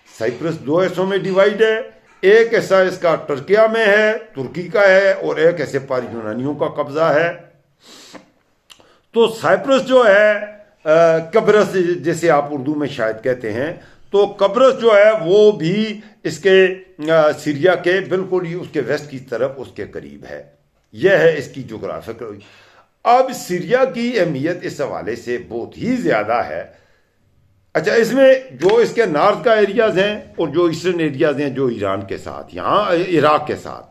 साइप्रस दो हिस्सों में डिवाइड है, एक हिस्सा इसका टर्किया में है, तुर्की का है, और एक हिस्से पर यूनानियों का कब्जा है। तो साइप्रस जो है कब्रस जैसे आप उर्दू में शायद कहते हैं, तो कब्रस जो है वो भी इसके सीरिया के बिल्कुल ही उसके वेस्ट की तरफ उसके करीब है। यह है इसकी अच्छा, इसमें जो इसके नॉर्थ का एरियाज हैं और जो ईस्टर्न एरियाज हैं जो ईरान के साथ, यहाँ इराक के साथ,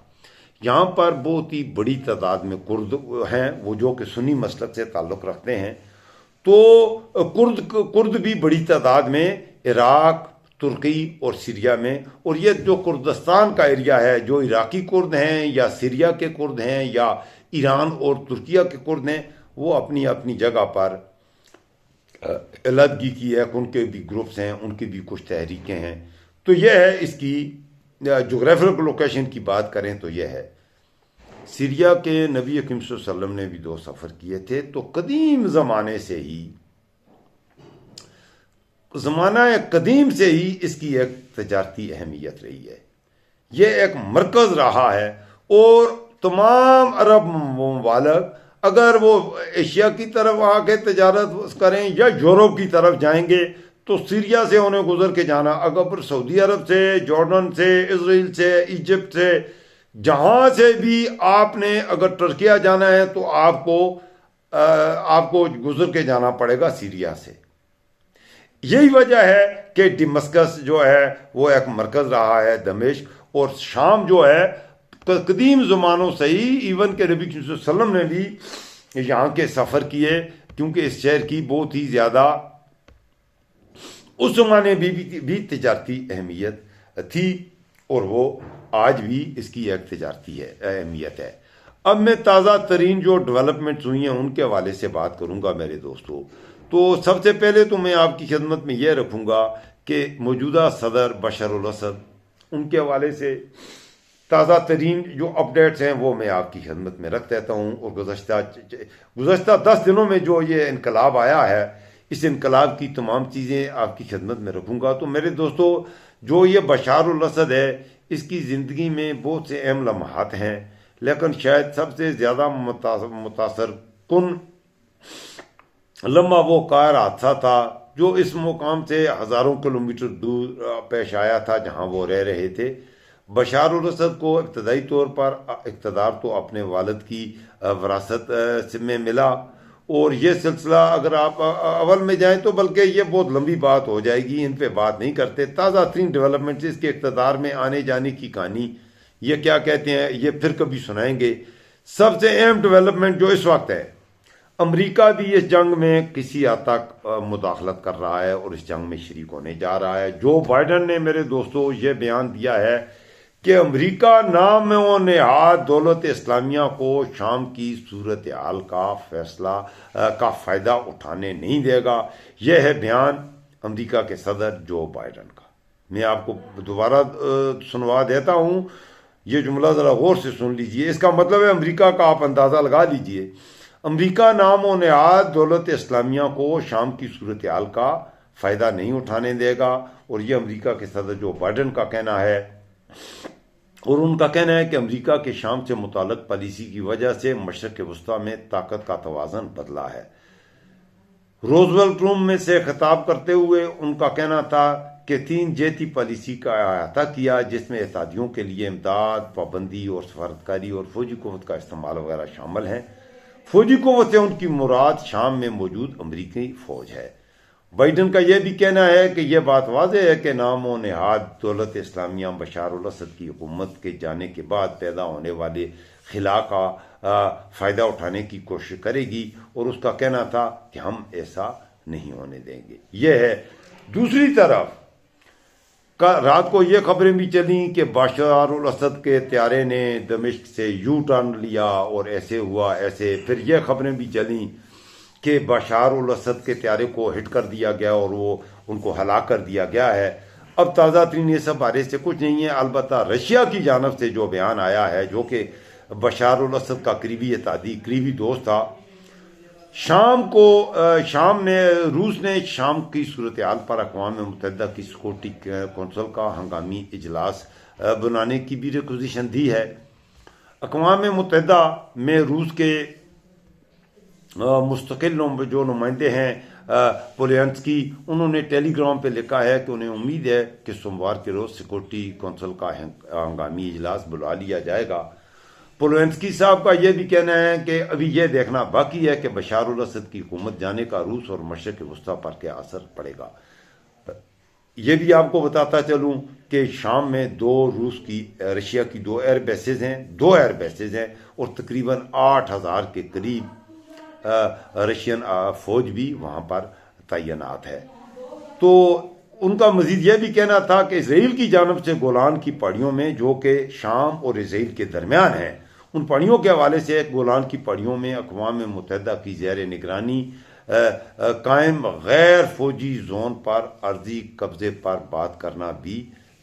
यहाँ पर बहुत ही बड़ी तादाद में कुर्द हैं, वो जो कि सुन्नी मसलक से ताल्लुक़ रखते हैं। तो कुर्द भी बड़ी तादाद में इराक, तुर्की और सीरिया में, और ये जो कुर्दिस्तान का एरिया है, जो इराकी कुर्द हैं या सीरिया के कुर्द हैं या ईरान और तुर्किया के कुर्द हैं, वो अपनी अपनी जगह पर अलहदगी की है। उनके भी ग्रुप्स हैं, उनकी भी कुछ तहरीकें हैं। तो यह है इसकी जोग्राफिकल लोकेशन की बात करें तो यह है। सीरिया के नबी अकीम सल्लल्लाहु अलैहि वसल्लम ने भी 2 सफ़र किए थे। तो कदीम ज़माने से ही, ज़माना कदीम से ही इसकी एक तजारती अहमियत रही है। यह एक मरकज़ रहा है और तमाम अरब ममालिक अगर वो एशिया की तरफ आके तजारत करें या यूरोप की तरफ जाएंगे तो सीरिया से उन्हें गुजर के जाना, अगर सऊदी अरब से, जॉर्डन से, इसराइल से, इजिप्ट से, जहाँ से भी आपने अगर टर्किया जाना है तो आपको गुजर के जाना पड़ेगा सीरिया से। यही वजह है कि दमिश्क जो है वो एक मरकज़ रहा है, दमिश्क, और शाम जो है कदीम ज़मानों से ही, इवन के नबी सल्लल्लाहु अलैहि वसल्लम ने भी यहाँ के सफ़र किए, क्योंकि इस शहर की बहुत ही ज़्यादा उस ज़माने भी तजारती अहमियत थी और वो आज भी इसकी एक तजारती अहमियत है। अब मैं ताज़ा तरीन जो डेवलपमेंट्स हुई हैं उनके हवाले से बात करूँगा मेरे दोस्तों। तो सबसे पहले तो मैं आपकी खिदमत में यह रखूँगा कि मौजूदा सदर बशर अल असद, उनके हवाले से ताज़ा तरीन जो अपडेट्स हैं वो मैं आपकी खिदमत में रख देता हूँ। और गुज़श्ता 10 दिनों में जो ये इनकलाब आया है, इस इनकलाब की तमाम चीज़ें आपकी खिदमत में रखूँगा। तो मेरे दोस्तों, जो ये बशर अल असद है, इसकी ज़िंदगी में बहुत से अहम लम्हात हैं, लेकिन शायद सबसे ज़्यादा मुतासर कुन लम्हा वो कार हादसा था जो इस मुकाम से हज़ारों किलोमीटर दूर पेश आया था जहाँ वो रह रहे थे। बशर अल असद को इब्तदाई तौर पर इक़्तिदार तो अपने वालिद की विरासत में मिला, और ये सिलसिला अगर आप अव्वल में जाएं तो बल्कि ये बहुत लंबी बात हो जाएगी, इन पे बात नहीं करते। ताज़ा तरीन डेवलपमेंट से इसके इक़्तिदार में आने जाने की कहानी, ये क्या कहते हैं, ये फिर कभी सुनाएंगे। सबसे अहम डेवलपमेंट जो इस वक्त है, अमेरिका भी इस जंग में किसी हद तक मुदाखलत कर रहा है और इस जंग में शरीक होने जा रहा है। जो बाइडन ने मेरे दोस्तों ये बयान दिया है कि अमेरिका नाम व नेहाद दौलत इस्लामिया को शाम की सूरत हाल का फैसला का फ़ायदा उठाने नहीं देगा। यह है बयान अमेरिका के सदर जो बाइडन का। मैं आपको दोबारा सुनवा देता हूँ, ये जुमला ज़रा गौर से सुन लीजिए। इसका मतलब है अमेरिका का आप अंदाज़ा लगा लीजिए। अमेरिका नाम व नेहाद दौलत इस्लामिया को शाम की सूरत हाल का फ़ायदा नहीं उठाने देगा, और ये अमेरिका के सदर जो बाइडन का कहना है। और उनका कहना है कि अमेरिका के शाम से मुताल्लिक़ पॉलिसी की वजह से मशरिक़ वस्ता में ताकत का तवाज़न बदला है। रोजवेल्ट रूम में से खिताब करते हुए उनका कहना था कि 3 जेती पॉलिसी का अहाता किया, जिसमें एहतियातियों के लिए इमदाद, पाबंदी और सफारतकारी और फौजी कुव्वत का इस्तेमाल वगैरह शामिल हैं। फौजी कुव्वत से उनकी मुराद शाम में मौजूद अमरीकी फ़ौज है। बाइडन का यह भी कहना है कि यह बात वाज़ेह है कि नाम व नेहाद दौलत इस्लामिया बशर अल असद की हुकूमत के जाने के बाद पैदा होने वाले खिला का फ़ायदा उठाने की कोशिश करेगी, और उसका कहना था कि हम ऐसा नहीं होने देंगे। यह है। दूसरी तरफ रात को ये खबरें भी चली कि बशर अल असद के त्यारे ने दमिश्क से यू टर्न लिया और ऐसे हुआ ऐसे। फिर यह खबरें भी चली कि बशर अल असद के त्यारे को हिट कर दिया गया और वो उनको हलाक कर दिया गया है। अब ताज़ा तरीन ये सब बारे से कुछ नहीं है, अलबत्ता रशिया की जानब से जो बयान आया है, जो कि बशर अल असद का करीबी दोस्त था, रूस ने शाम की सूरत हाल पर अक़वाम मुत्तहिदा की सिक्योरिटी कौंसिल का हंगामी इजलास बुलाने की भी रिक्वेजिशन दी है। अक़वाम मुत्तहिदा में रूस के मुस्तकिल जो नुमाइंदे हैं पोलियांस्की, उन्होंने टेलीग्राम पे लिखा है कि उन्हें उम्मीद है कि सोमवार के रोज़ सिक्योरिटी कौंसिल का हंगामी इजलास बुला लिया जाएगा। पोलियांस्की साहब का यह भी कहना है कि अभी यह देखना बाकी है कि बशर अल असद की हुकूमत जाने का रूस और मशरिक़ वस्ता पर क्या असर पड़ेगा। ये भी आपको बताता चलूं कि शाम में रशिया की दो एयर बेसेज हैं और तकरीबन 8,000 के करीब रशियन फौज भी वहां पर तैनात है। तो उनका मजीद यह भी कहना था कि इसराइल की जानब से गोलान की पहाड़ियों में, जो कि शाम और इसराइल के दरमियान है, उन पहाड़ियों के हवाले से गोलान की पहाड़ियों में अक़वाम मुत्तहिदा की ज़ेर निगरानी कायम गैर फौजी जोन पर अर्जी कब्जे पर बात करना भी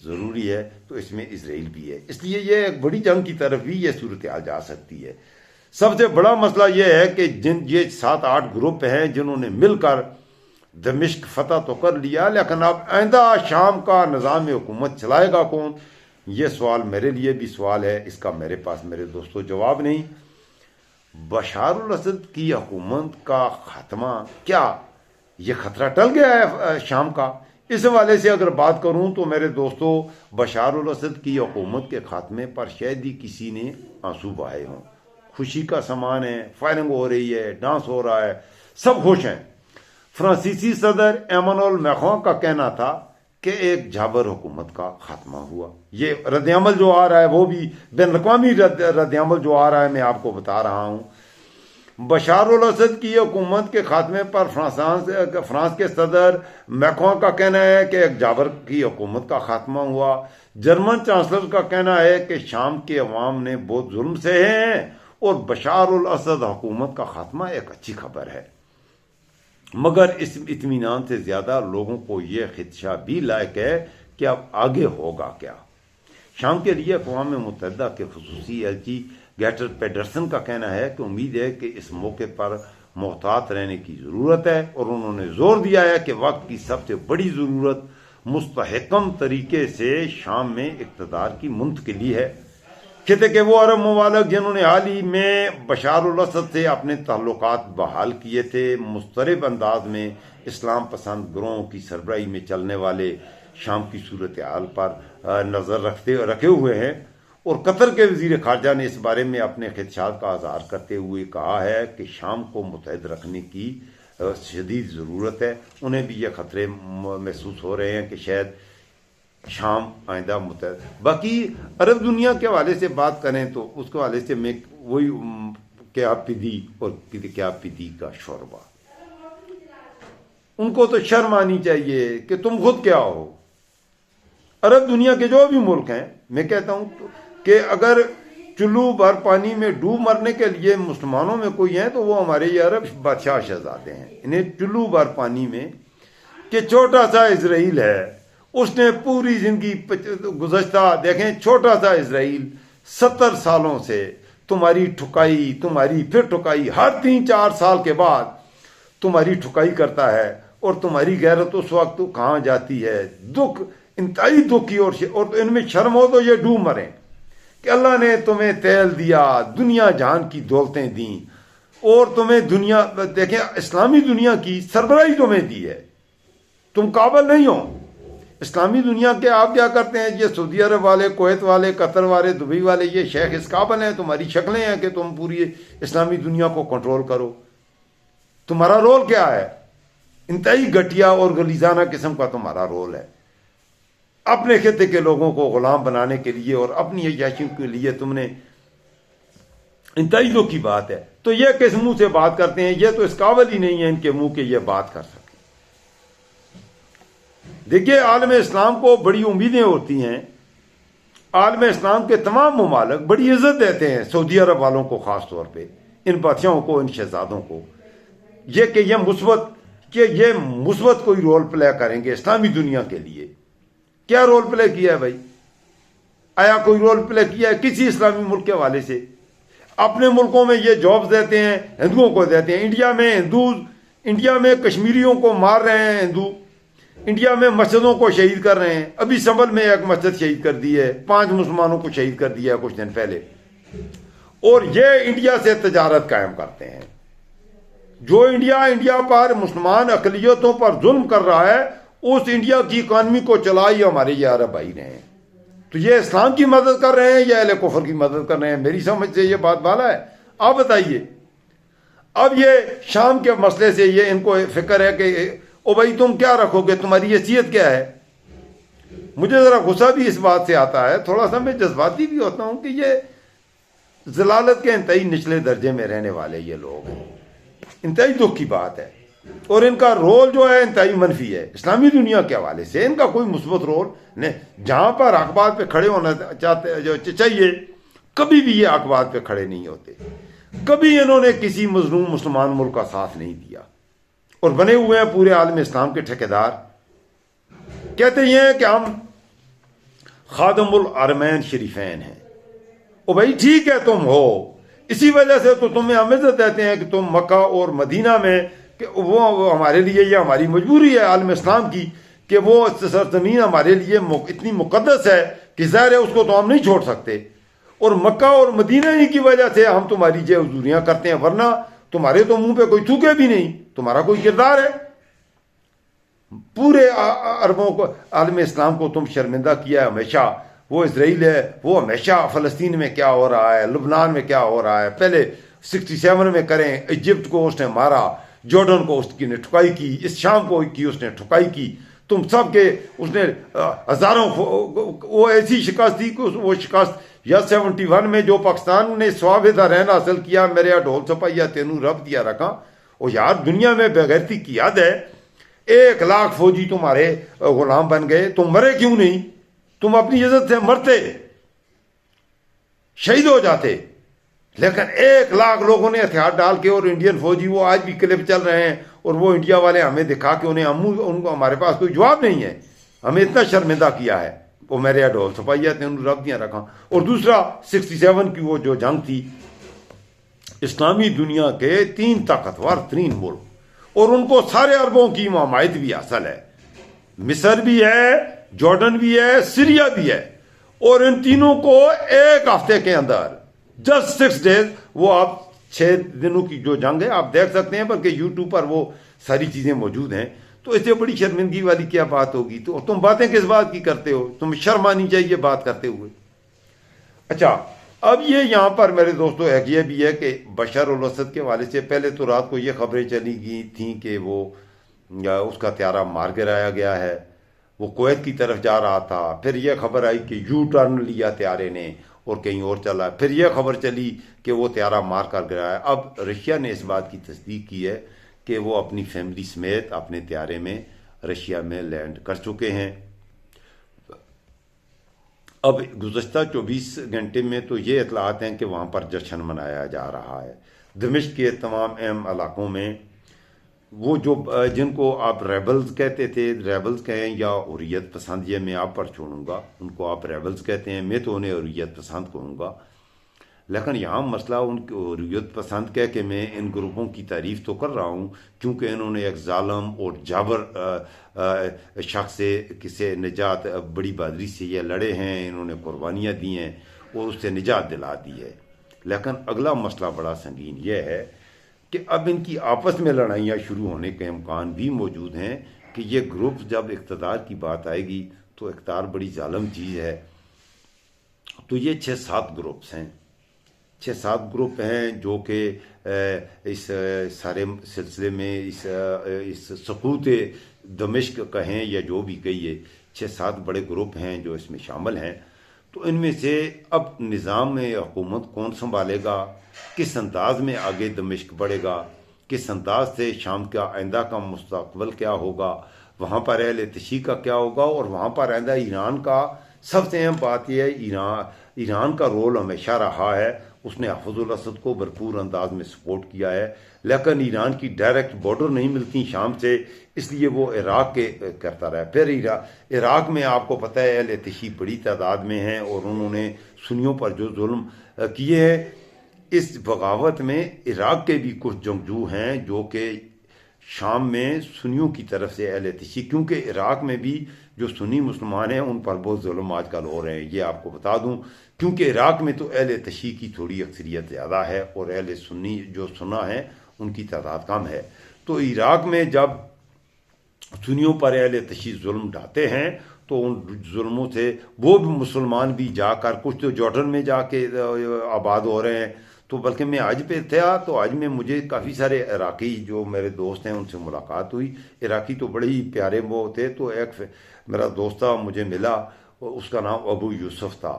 ज़रूरी है। तो इसमें इसराइल भी है, इसलिए यह एक बड़ी जंग की तरफ भी यह सूरत हाल जा सकती है। सबसे बड़ा मसला यह है कि ये 7-8 ग्रुप हैं जिन्होंने मिलकर दमिश्क फतह तो कर लिया, लेकिन अब आइंदा शाम का निज़ाम हुकूमत चलाएगा कौन? ये सवाल मेरे लिए भी सवाल है, इसका मेरे पास मेरे दोस्तों जवाब नहीं। बशार अल असद की हुकूमत का खात्मा, क्या ये खतरा टल गया है शाम का? इस हवाले से अगर बात करूं तो मेरे दोस्तों, बशार अल असद की हुकूमत के खात्मे पर शायद ही किसी ने आंसू बहाए हों। खुशी का सामान है, फायरिंग हो रही है, डांस हो रहा है, सब खुश हैं। फ्रांसीसी सदर एमानुएल मैक्रों का कहना था कि एक जाबर हुकूमत का खात्मा हुआ। ये रद्द-ए-अमल जो आ रहा है वो भी बैनुल-अक़वामी रद्द-ए-अमल जो आ रहा है, मैं आपको बता रहा हूँ। बशार अल असद की हुकूमत के खात्मे पर फ्रांस के सदर मैक्रों का कहना है कि एक जाबर की हुकूमत का खात्मा हुआ। जर्मन चांसलर का कहना है कि शाम के अवाम ने बहुत जुल्म सहे हैं और बशार अल असद हुकूमत का खात्मा एक अच्छी खबर है। मगर इस इत्मीनान से ज्यादा लोगों को यह खदशा भी लायक है कि अब आगे होगा क्या। शाम के लिए अक़वाम मुत्तहिदा के खुसूसी एलची गैटर पेडरसन का कहना है कि उम्मीद है कि इस मौके पर मोहतात रहने की ज़रूरत है, और उन्होंने जोर दिया है कि वक्त की सबसे बड़ी ज़रूरत मुस्तहकम तरीके से शाम में इक़्तिदार की मुंतकिली है। कहते कि वो अरब ममालिक जिन्होंने हाल ही में बशार अल असद से अपने ताल्लुकात बहाल किए थे, मुस्तरब अंदाज में इस्लाम पसंद ग्रोह की सरबराही में चलने वाले शाम की सूरत हाल पर नज़र रखे हुए हैं। और कतर के वज़ीर ख़ारजा ने इस बारे में अपने ख़दशात का इज़हार करते हुए कहा है कि शाम को मुत्तहद रखने की शदीद ज़रूरत है। उन्हें भी ये ख़तरे महसूस हो रहे हैं कि शायद शाम आइंदा मुत्तहद। बाकी अरब दुनिया के हवाले से बात करें तो उसके हवाले से मैं वही क्या पिदी और क्या पिदी का शोरबा, उनको तो शर्म आनी चाहिए कि तुम खुद क्या हो। अरब दुनिया के जो भी मुल्क हैं, मैं कहता हूं कि अगर चुल्लू भर पानी में डूब मरने के लिए मुसलमानों में कोई है तो वो हमारे ये अरब बादशाह शहजादे हैं। इन्हें चुल्लू भर पानी में कि छोटा सा इसराइल है, उसने पूरी जिंदगी गुज़श्ता देखें, छोटा सा इसराइल 70 सालों से तुम्हारी ठुकाई, तुम्हारी फिर ठुकाई, हर 3-4 साल के बाद तुम्हारी ठुकाई करता है, और तुम्हारी गैरत उस वक्त तो कहाँ जाती है। दुख, इंतहाई दुख की, और इनमें शर्म हो तो ये डूब मरें कि अल्लाह ने तुम्हें तेल दिया, दुनिया जहान की दौलतें दी, और तुम्हें दुनिया देखें इस्लामी दुनिया की सरबराही तुम्हें दी है, तुम काबिल नहीं हो। इस्लामी दुनिया के आप क्या करते हैं, ये सऊदी अरब वाले, कुवैत वाले, कतर वाले, दुबई वाले, ये शेख इस काबिल हैं, तुम्हारी शक्लें हैं कि तुम पूरी इस्लामी दुनिया को कंट्रोल करो। तुम्हारा रोल क्या है? इंतहाई घटिया और गलीजाना किस्म का तुम्हारा रोल है। अपने खित्ते के लोगों को गुलाम बनाने के लिए और अपनी अय्याशियों के लिए तुमने, इंतहाई दुख की बात है। तो ये किस मुंह से बात करते हैं, ये तो इस काबिल ही नहीं है इनके मुंह के ये बात कर सके। देखिए, आलम इस्लाम को बड़ी उम्मीदें होती हैं, आलम इस्लाम के तमाम ममालिक बड़ी इज्जत देते हैं सऊदी अरब वालों को, ख़ास तौर पे इन बादशाहों को, इन शहजादों को, ये कि ये मुस्बत कोई रोल प्ले करेंगे इस्लामी दुनिया के लिए। क्या रोल प्ले किया है भाई? आया कोई रोल प्ले किया है किसी इस्लामी मुल्क के हवाले से? अपने मुल्कों में ये जॉब्स देते हैं, हिंदुओं को देते हैं। इंडिया में कश्मीरियों को मार रहे हैं हिंदू, इंडिया में मस्जिदों को शहीद कर रहे हैं। अभी संभल में एक मस्जिद शहीद कर दी है, 5 मुसलमानों को शहीद कर दिया है कुछ दिन पहले। और ये इंडिया से तजारत कायम करते हैं। जो इंडिया पर मुसलमान अकलियतों पर जुल्म कर रहा है, उस इंडिया की इकानमी को चलाई हमारे ये अरब भाई ने। तो ये इस्लाम की मदद कर रहे हैं या अहले कुफर की मदद कर रहे हैं? मेरी समझ से ये बात बाला है। आप बताइए। अब ये शाम के मसले से ये इनको फिक्र है कि ओ भाई तुम क्या रखोगे, तुम्हारी हैसियत क्या है? मुझे ज़रा गुस्सा भी इस बात से आता है, थोड़ा सा मैं जज्बाती भी होता हूँ कि ये जलालत के इंतहाई निचले दर्जे में रहने वाले ये लोग हैं। इंतहाई दुख की बात है, और इनका रोल जो है इंतहाई मनफी है इस्लामी दुनिया के हवाले से। इनका कोई मुस्बत रोल नहीं। जहाँ पर अखबार पे खड़े होना चाहते जो चाहिए, कभी भी ये अखबार पे खड़े नहीं होते। कभी इन्होंने किसी मजलूम मुसलमान मुल्क का साथ नहीं दिया, और बने हुए हैं पूरे आलम इस्लाम के ठेकेदार। कहते हैं कि हम खादमुल अरमैन शरीफैन हैं। ओ भाई ठीक है, तुम हो, इसी वजह से तो तुम्हें हम इज्जत देते हैं कि तुम मक्का और मदीना में, कि वो हमारे लिए, ये हमारी मजबूरी है आलम इस्लाम की कि वो सरजमीन हमारे लिए इतनी मुकद्दस है कि ज़ाहिर है उसको तो हम नहीं छोड़ सकते, और मक्का और मदीना ही की वजह से हम तुम्हारी जो हुजूरियाँ करते हैं, वरना तुम्हारे तो मुंह पे कोई थूके भी नहीं, तुम्हारा कोई किरदार है। पूरे अरबों को, आलम इस्लाम को तुम शर्मिंदा किया है हमेशा। वो इसराइल है, वो हमेशा फ़लस्तीन में क्या हो रहा है, लुबनान में क्या हो रहा है, पहले 67 में करें, इजिप्ट को उसने मारा, जॉर्डन को उसकी ने ठुकाई की, इस शाम को की उसने ठुकाई की, तुम सब के उसने हज़ारों, वो ऐसी शिकस्त थी कि वो शिकस्त या 71 में जो पाकिस्तान ने स्वाबिदा रहना हासिल किया, मेरे ढोल छपाइया तेनू रब दिया रखा। और यार दुनिया में बेगैरती की याद है, 1 लाख फौजी तुम्हारे गुलाम बन गए, तुम मरे क्यों नहीं? तुम अपनी इज्जत से मरते, शहीद हो जाते, लेकिन 1 लाख लोगों ने हथियार डाल के, और इंडियन फौजी वो आज भी क्लिप चल रहे हैं, और वो इंडिया वाले हमें दिखा के उन्हें उनको हमारे पास कोई जवाब नहीं है, हमें इतना शर्मिंदा किया है। वो मेरे ढोल छपाइया थे उन्होंने रब दिया रखा। और दूसरा 67 की वो जो जंग थी, इस्लामी दुनिया के 3 ताकतवर 3 मुल्क, और उनको सारे अरबों की हमायत भी हासिल है। मिस्र भी है, जॉर्डन भी है, सीरिया भी है, और इन तीनों को 1 हफ्ते के अंदर, जस्ट 6 डेज, वो आप 6 दिनों की जो जंग है आप देख सकते हैं, बल्कि यूट्यूब पर वो सारी चीजें मौजूद हैं। तो इससे बड़ी शर्मिंदगी वाली क्या बात होगी? तो तुम बातें किस बात की करते हो? तुम्हें शर्म आनी चाहिए बात करते हुए। अच्छा, अब ये यहाँ पर मेरे दोस्तों एक ये भी है कि बशर उल असद के हवाले से पहले तो रात को ये खबरें चली गई थी कि वो उसका त्यारा मार गिराया गया है, वो कुवैत की तरफ जा रहा था। फिर यह खबर आई कि यू टर्न लिया त्यारे ने और कहीं और चला। फिर यह खबर चली कि वो त्यारा मार कर गिराया। अब रशिया ने इस बात की तस्दीक की है कि वो अपनी फैमिली समेत अपने त्यारे में रशिया में लैंड कर चुके हैं। अब गुज़श्ता 24 घंटे में तो ये इतलात हैं कि वहाँ पर जश्न मनाया जा रहा है। दमिश्क के तमाम अहम इलाकों में वो जो जिनको आप रेबल्स कहते थे, रेबल्स कहें या हुर्रियत पसंद, ये मैं आप पर छोड़ूंगा, उनको आप रेबल्स कहते हैं, मैं तो उन्हें हुर्रियत पसंद कहूँगा। लेकिन यहाँ मसला उनकी हुर्रियत पसंद कह के मैं इन ग्रुपों की तारीफ़ तो कर रहा हूँ क्योंकि इन्होंने एक जालम और जाबर शख्स से किसे निजात बड़ी बहादुरी से ये लड़े हैं, इन्होंने कुर्बानियाँ दी हैं और उससे निजात दिला दी है। लेकिन अगला मसला बड़ा संगीन यह है कि अब इनकी आपस में लड़ाइयाँ शुरू होने के इम्कान भी मौजूद हैं कि ये ग्रुप जब इक़्तिदार की बात आएगी तो इक़्तिदार बड़ी जालिम चीज़ है। तो ये 6-7 ग्रुप्स हैं, 6-7 ग्रुप हैं जो कि इस सारे सिलसिले में इस सकूत दमिश्क कहें या जो भी कहिए, 6-7 बड़े ग्रुप हैं जो इसमें शामिल हैं। तो इनमें से अब निज़ाम में हुकूमत कौन संभालेगा, किस अंदाज में आगे दमिश्क बढ़ेगा, किस अंदाज से शाम का आइंदा का मुस्तकबिल क्या होगा, वहाँ पर अहले तशी का क्या होगा, और वहाँ पर आइंदा ईरान का सबसे अहम बात यह है ईरान का रोल हमेशा रहा है। उसने हफ़्ज़ुल असद को भरपूर अंदाज में सपोर्ट किया है, लेकिन ईरान की डायरेक्ट बॉर्डर नहीं मिलती शाम से, इसलिए वो इराक़ के करता रहा। फिर इराक़ में आपको पता है अहले तशी बड़ी तादाद में हैं और उन्होंने सुन्नियों पर जो जुल्म किए हैं। इस बगावत में इराक़ के भी कुछ जंगजू हैं जो कि शाम में सुन्नियों की तरफ से अहले तशी, क्योंकि इराक़ में भी जो सुन्नी मुसलमान हैं उन पर बहुत जुल्म आजकल हो रहे हैं, ये आपको बता दूं, क्योंकि इराक़ में तो अहले तशी की थोड़ी अक्सरियत ज़्यादा है और अहले सुन्नी जो सुन्ना है उनकी तादाद कम है। तो इराक़ में जब सुन्नियों पर अहले तशी जुल्म ढाते हैं तो उन जुल्मों से वो भी मुसलमान भी जाकर, कुछ तो जॉर्डन में जाके आबाद हो रहे हैं, तो बल्कि मैं आज पे था, तो आज में मुझे काफ़ी सारे इराकी जो मेरे दोस्त हैं उनसे मुलाकात हुई। इराकी तो बड़े ही प्यारे वो थे। तो एक मेरा दोस्त था, मुझे मिला, उसका नाम अबू यूसुफ था,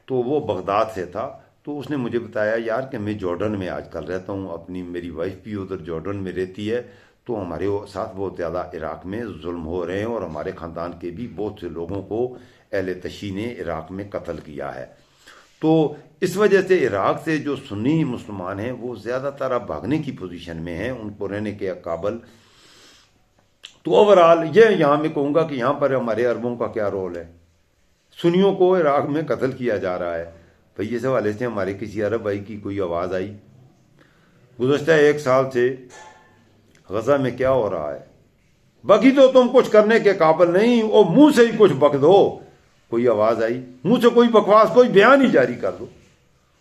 तो वो बगदाद से था। तो उसने मुझे बताया यार कि मैं जॉर्डन में आजकल रहता हूँ, अपनी मेरी वाइफ भी उधर जॉर्डन में रहती है, तो हमारे साथ बहुत ज़्यादा इराक़ में जुल्म हो रहे हैं और हमारे ख़ानदान के भी बहुत से लोगों को अहले तशी ने इराक़ में कत्ल किया है। तो इस वजह से इराक़ से जो सुन्नी मुसलमान हैं वो ज़्यादातर अब भागने की पोजीशन में हैं, उनको रहने के काबल। तो ओवरऑल ये यहाँ मैं कहूँगा कि यहाँ पर हमारे अरबों का क्या रोल है। सुन्नियों को इराक़ में कत्ल किया जा रहा है। भाई इस हवाले से हमारे किसी अरब भाई की कोई आवाज़ आई? गुज़श्ता 1 साल से गज़ा में क्या हो रहा है? बाकी तो तुम कुछ करने के काबिल नहीं, वो मुंह से ही कुछ बक दो। कोई आवाज़ आई? मुंह से कोई बकवास, कोई बयान ही जारी कर दो।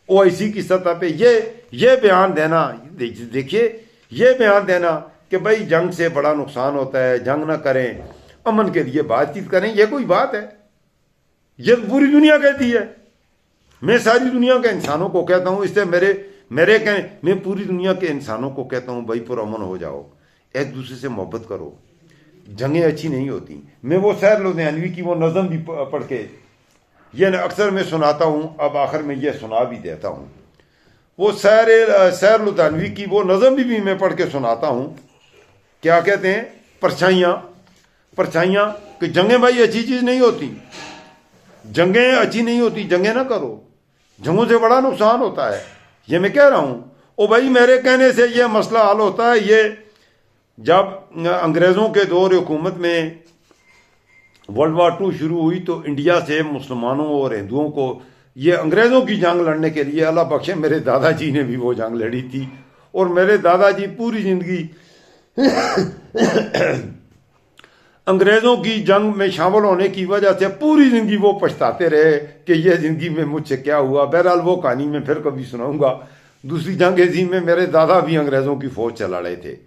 ओआईसी की सतह पे ये बयान देना, देखिए ये बयान देना कि भाई जंग से बड़ा नुकसान होता है, जंग ना करें, अमन के लिए बातचीत करें, ये कोई बात है? ये पूरी दुनिया कहती है। मैं सारी दुनिया के इंसानों को कहता हूँ, इससे मैं पूरी दुनिया के इंसानों को कहता हूँ भाई पुरअमन हो जाओ, एक दूसरे से मोहब्बत करो, जंगें अच्छी नहीं होती। मैं वो सैर लुधियानवी की वो नज़म भी पढ़ के ये अक्सर मैं सुनाता हूँ, अब आखिर में ये सुना भी देता हूँ। वो सैर लुधियानवी की वो नज़म भी मैं पढ़ के सुनाता हूँ। क्या कहते हैं? परछाइयाँ कि जंगें भाई अच्छी चीज़ नहीं होती, जंगें अच्छी नहीं होती, जंगें ना करो, जंगों से बड़ा नुकसान होता है। ये मैं कह रहा हूँ। ओ भाई मेरे कहने से ये मसला हल होता है। ये जब अंग्रेज़ों के दौर हुकूमत में वर्ल्ड वार 2 शुरू हुई तो इंडिया से मुसलमानों और हिंदुओं को ये अंग्रेज़ों की जंग लड़ने के लिए, अल्लाह बख्शे मेरे दादाजी ने भी वो जंग लड़ी थी। और मेरे दादाजी पूरी ज़िंदगी अंग्रेज़ों की जंग में शामिल होने की वजह से पूरी ज़िंदगी वो पछताते रहे कि ये ज़िंदगी में मुझसे क्या हुआ। बहरहाल वो कहानी मैं फिर कभी सुनाऊंगा। दूसरी जंग अज़ीम में मेरे दादा भी अंग्रेज़ों की फ़ौज चला रहे थे।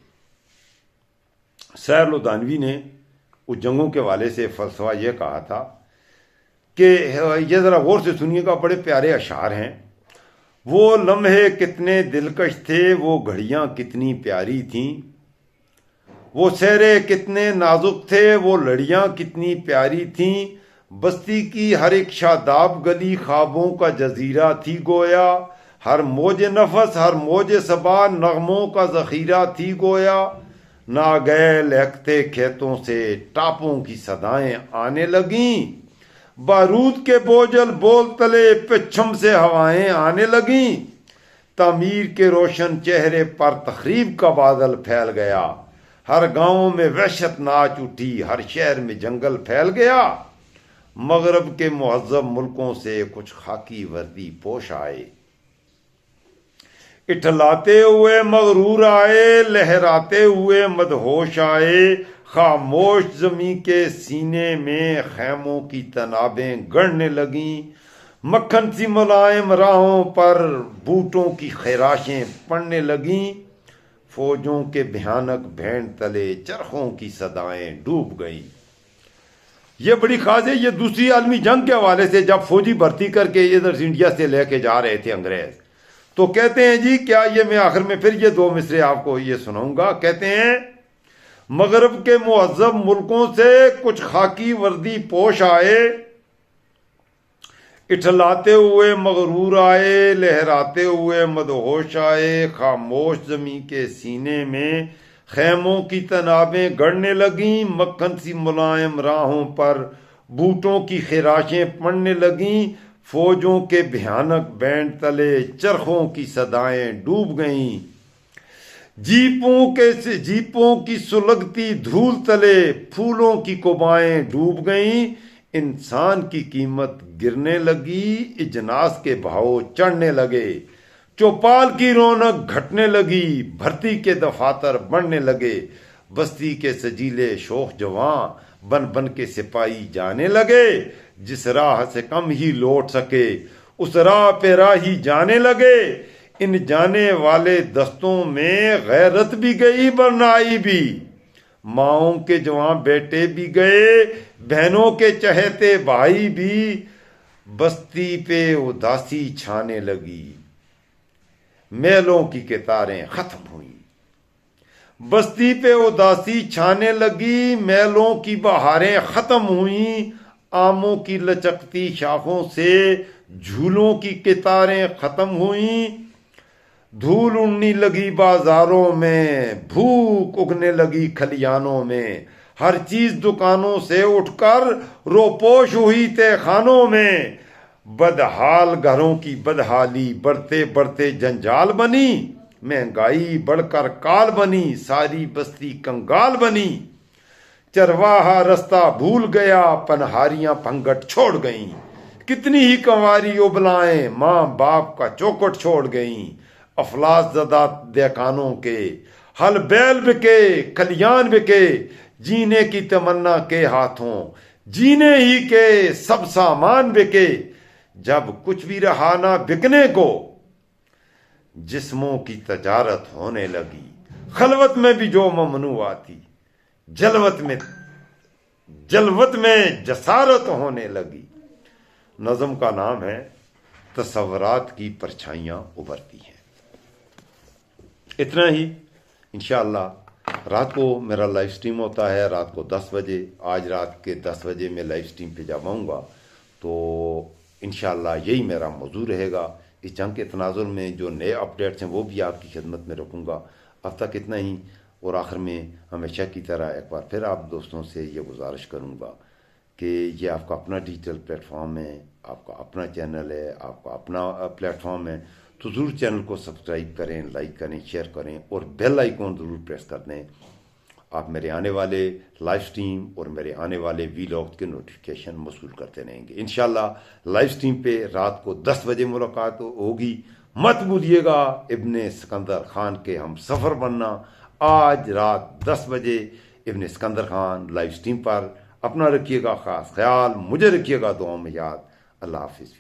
सैर लुधियानवी ने उस जंगों के वाले से फ़लसफ़ा ये कहा था कि ये ज़रा गौर से सुनिएगा, बड़े प्यारे अशार हैं। वो लम्हे कितने दिलकश थे, वो घड़ियाँ कितनी प्यारी थीं, वो सहरे कितने नाजुक थे, वो लड़ियाँ कितनी प्यारी थीं, बस्ती की हर एक शादाब गली ख्वाबों का जजीरा थी गोया, हर मौज नफस हर मौज सबा नगमों का ज़ख़ीरा थी गोया, ना गए लहकते खेतों से टापों की सदाएं आने लगीं, बारूद के बोझल बोल तले पिछम से हवाएं आने लगीं, तामीर के रोशन चेहरे पर तखरीब का बादल फैल गया, हर गांव में वहशत नाच उठी, हर शहर में जंगल फैल गया, मगरब के मुहज़्ज़ब मुल्कों से कुछ खाकी वर्दी पोश आए, इठलाते हुए मगरूर आए, लहराते हुए मदहोश आए, खामोश ज़मीं के सीने में खैमों की तनाबें गढ़ने लगीं, मक्खन सी मुलायम राहों पर बूटों की खैराशें पड़ने लगीं, फौजों के भयानक भेंट तले चरखों की सदाएं डूब गईं। ये बड़ी खास है। ये दूसरी आलमी जंग के हवाले से जब फौजी भर्ती करके इधर से इंडिया से लेके जा रहे थे अंग्रेज, तो कहते हैं जी क्या, ये मैं आखिर में फिर ये 2 मिसरे आपको ये सुनाऊंगा। कहते हैं मगरब के मुहज़्ज़ब मुल्कों से कुछ खाकी वर्दी पोश आए, इठलाते हुए मगरूर आए, लहराते हुए मदहोश आए, खामोश ज़मीं के सीने में खैमों की तनाबें गढ़ने लगीं, मक्खन सी मुलायम राहों पर बूटों की खिराशें पड़ने लगीं, फौजों के भयानक बैंड तले चरखों की सदाएं डूब गईं, जीपों की सुलगती धूल तले फूलों की कुबाएं डूब गईं, इंसान की कीमत गिरने लगी, इजनास के भाव चढ़ने लगे, चौपाल की रौनक घटने लगी, भर्ती के दफातर बढ़ने लगे, बस्ती के सजीले शोख जवां बन बन के सिपाही जाने लगे, जिस राह से कम ही लौट सके उस राह पे राही जाने लगे, इन जाने वाले दस्तों में गैरत भी गई बरनाई भी, माओं के जवां बेटे भी गए, बहनों के चहेते भाई भी, बस्ती पे उदासी छाने लगी, मेलों की कितारें खत्म हुई। बस्ती पे उदासी छाने लगी, मेलों की बहारें खत्म हुई। आमों की लचकती शाखों से झूलों की कितारें खत्म हुई। धूल उड़ने लगी बाजारों में, भूख उगने लगी खलियानों में। हर चीज दुकानों से उठकर रोपोश हुई तहखानों में। बदहाल घरों की बदहाली बढ़ते बढ़ते जंजाल बनी। महंगाई बढ़कर काल बनी, सारी बस्ती कंगाल बनी। चरवाहा रास्ता भूल गया, पनहारियां पंगट छोड़ गईं। कितनी ही कंवारी उबलाएं, माँ बाप का चौकट छोड़ गईं। अफलास ज़दा देखानों के हल बैल बिके, खलियान बिके। जीने की तमन्ना के हाथों जीने ही के सब सामान बिके। जब कुछ भी रहा ना बिकने को, जिस्मों की तजारत होने लगी। खलवत में भी जो ममनुआ थी, जलवत में जसारत होने लगी। नज़म का नाम है तसव्वुरात की परछाइयां उभरती हैं। इतना ही। इंशाअल्लाह रात को मेरा लाइव स्ट्रीम होता है, रात को 10 बजे। आज रात के 10 बजे मैं लाइव स्ट्रीम पे जाऊँगा, तो इंशाअल्लाह यही मेरा मौजू रहेगा। इस जंग के तनाजुर में जो नए अपडेट्स हैं वो भी आपकी खिदमत में रखूँगा। अब तक इतना ही। और आखिर में हमेशा की तरह एक बार फिर आप दोस्तों से ये गुजारिश करूँगा कि ये आपका अपना डिजिटल प्लेटफॉर्म है, आपका अपना चैनल है, आपका अपना प्लेटफॉर्म है, तो ज़रूर चैनल को सब्सक्राइब करें, लाइक करें, शेयर करें और बेल आइकॉन ज़रूर प्रेस कर दें। आप मेरे आने वाले लाइव स्ट्रीम और मेरे आने वाले वीलॉग के नोटिफिकेशन मौसूल करते रहेंगे। इंशाल्लाह लाइव स्ट्रीम पे रात को 10 बजे मुलाकात होगी। मत भूलिएगा इब्ने सिकंदर खान के हम सफ़र बनना। आज रात 10 बजे इब्ने सिकंदर खान लाइव स्ट्रीम पर। अपना रखिएगा ख़ास ख्याल, मुझे रखिएगा दुआ में याद। अल्लाह हाफिज़।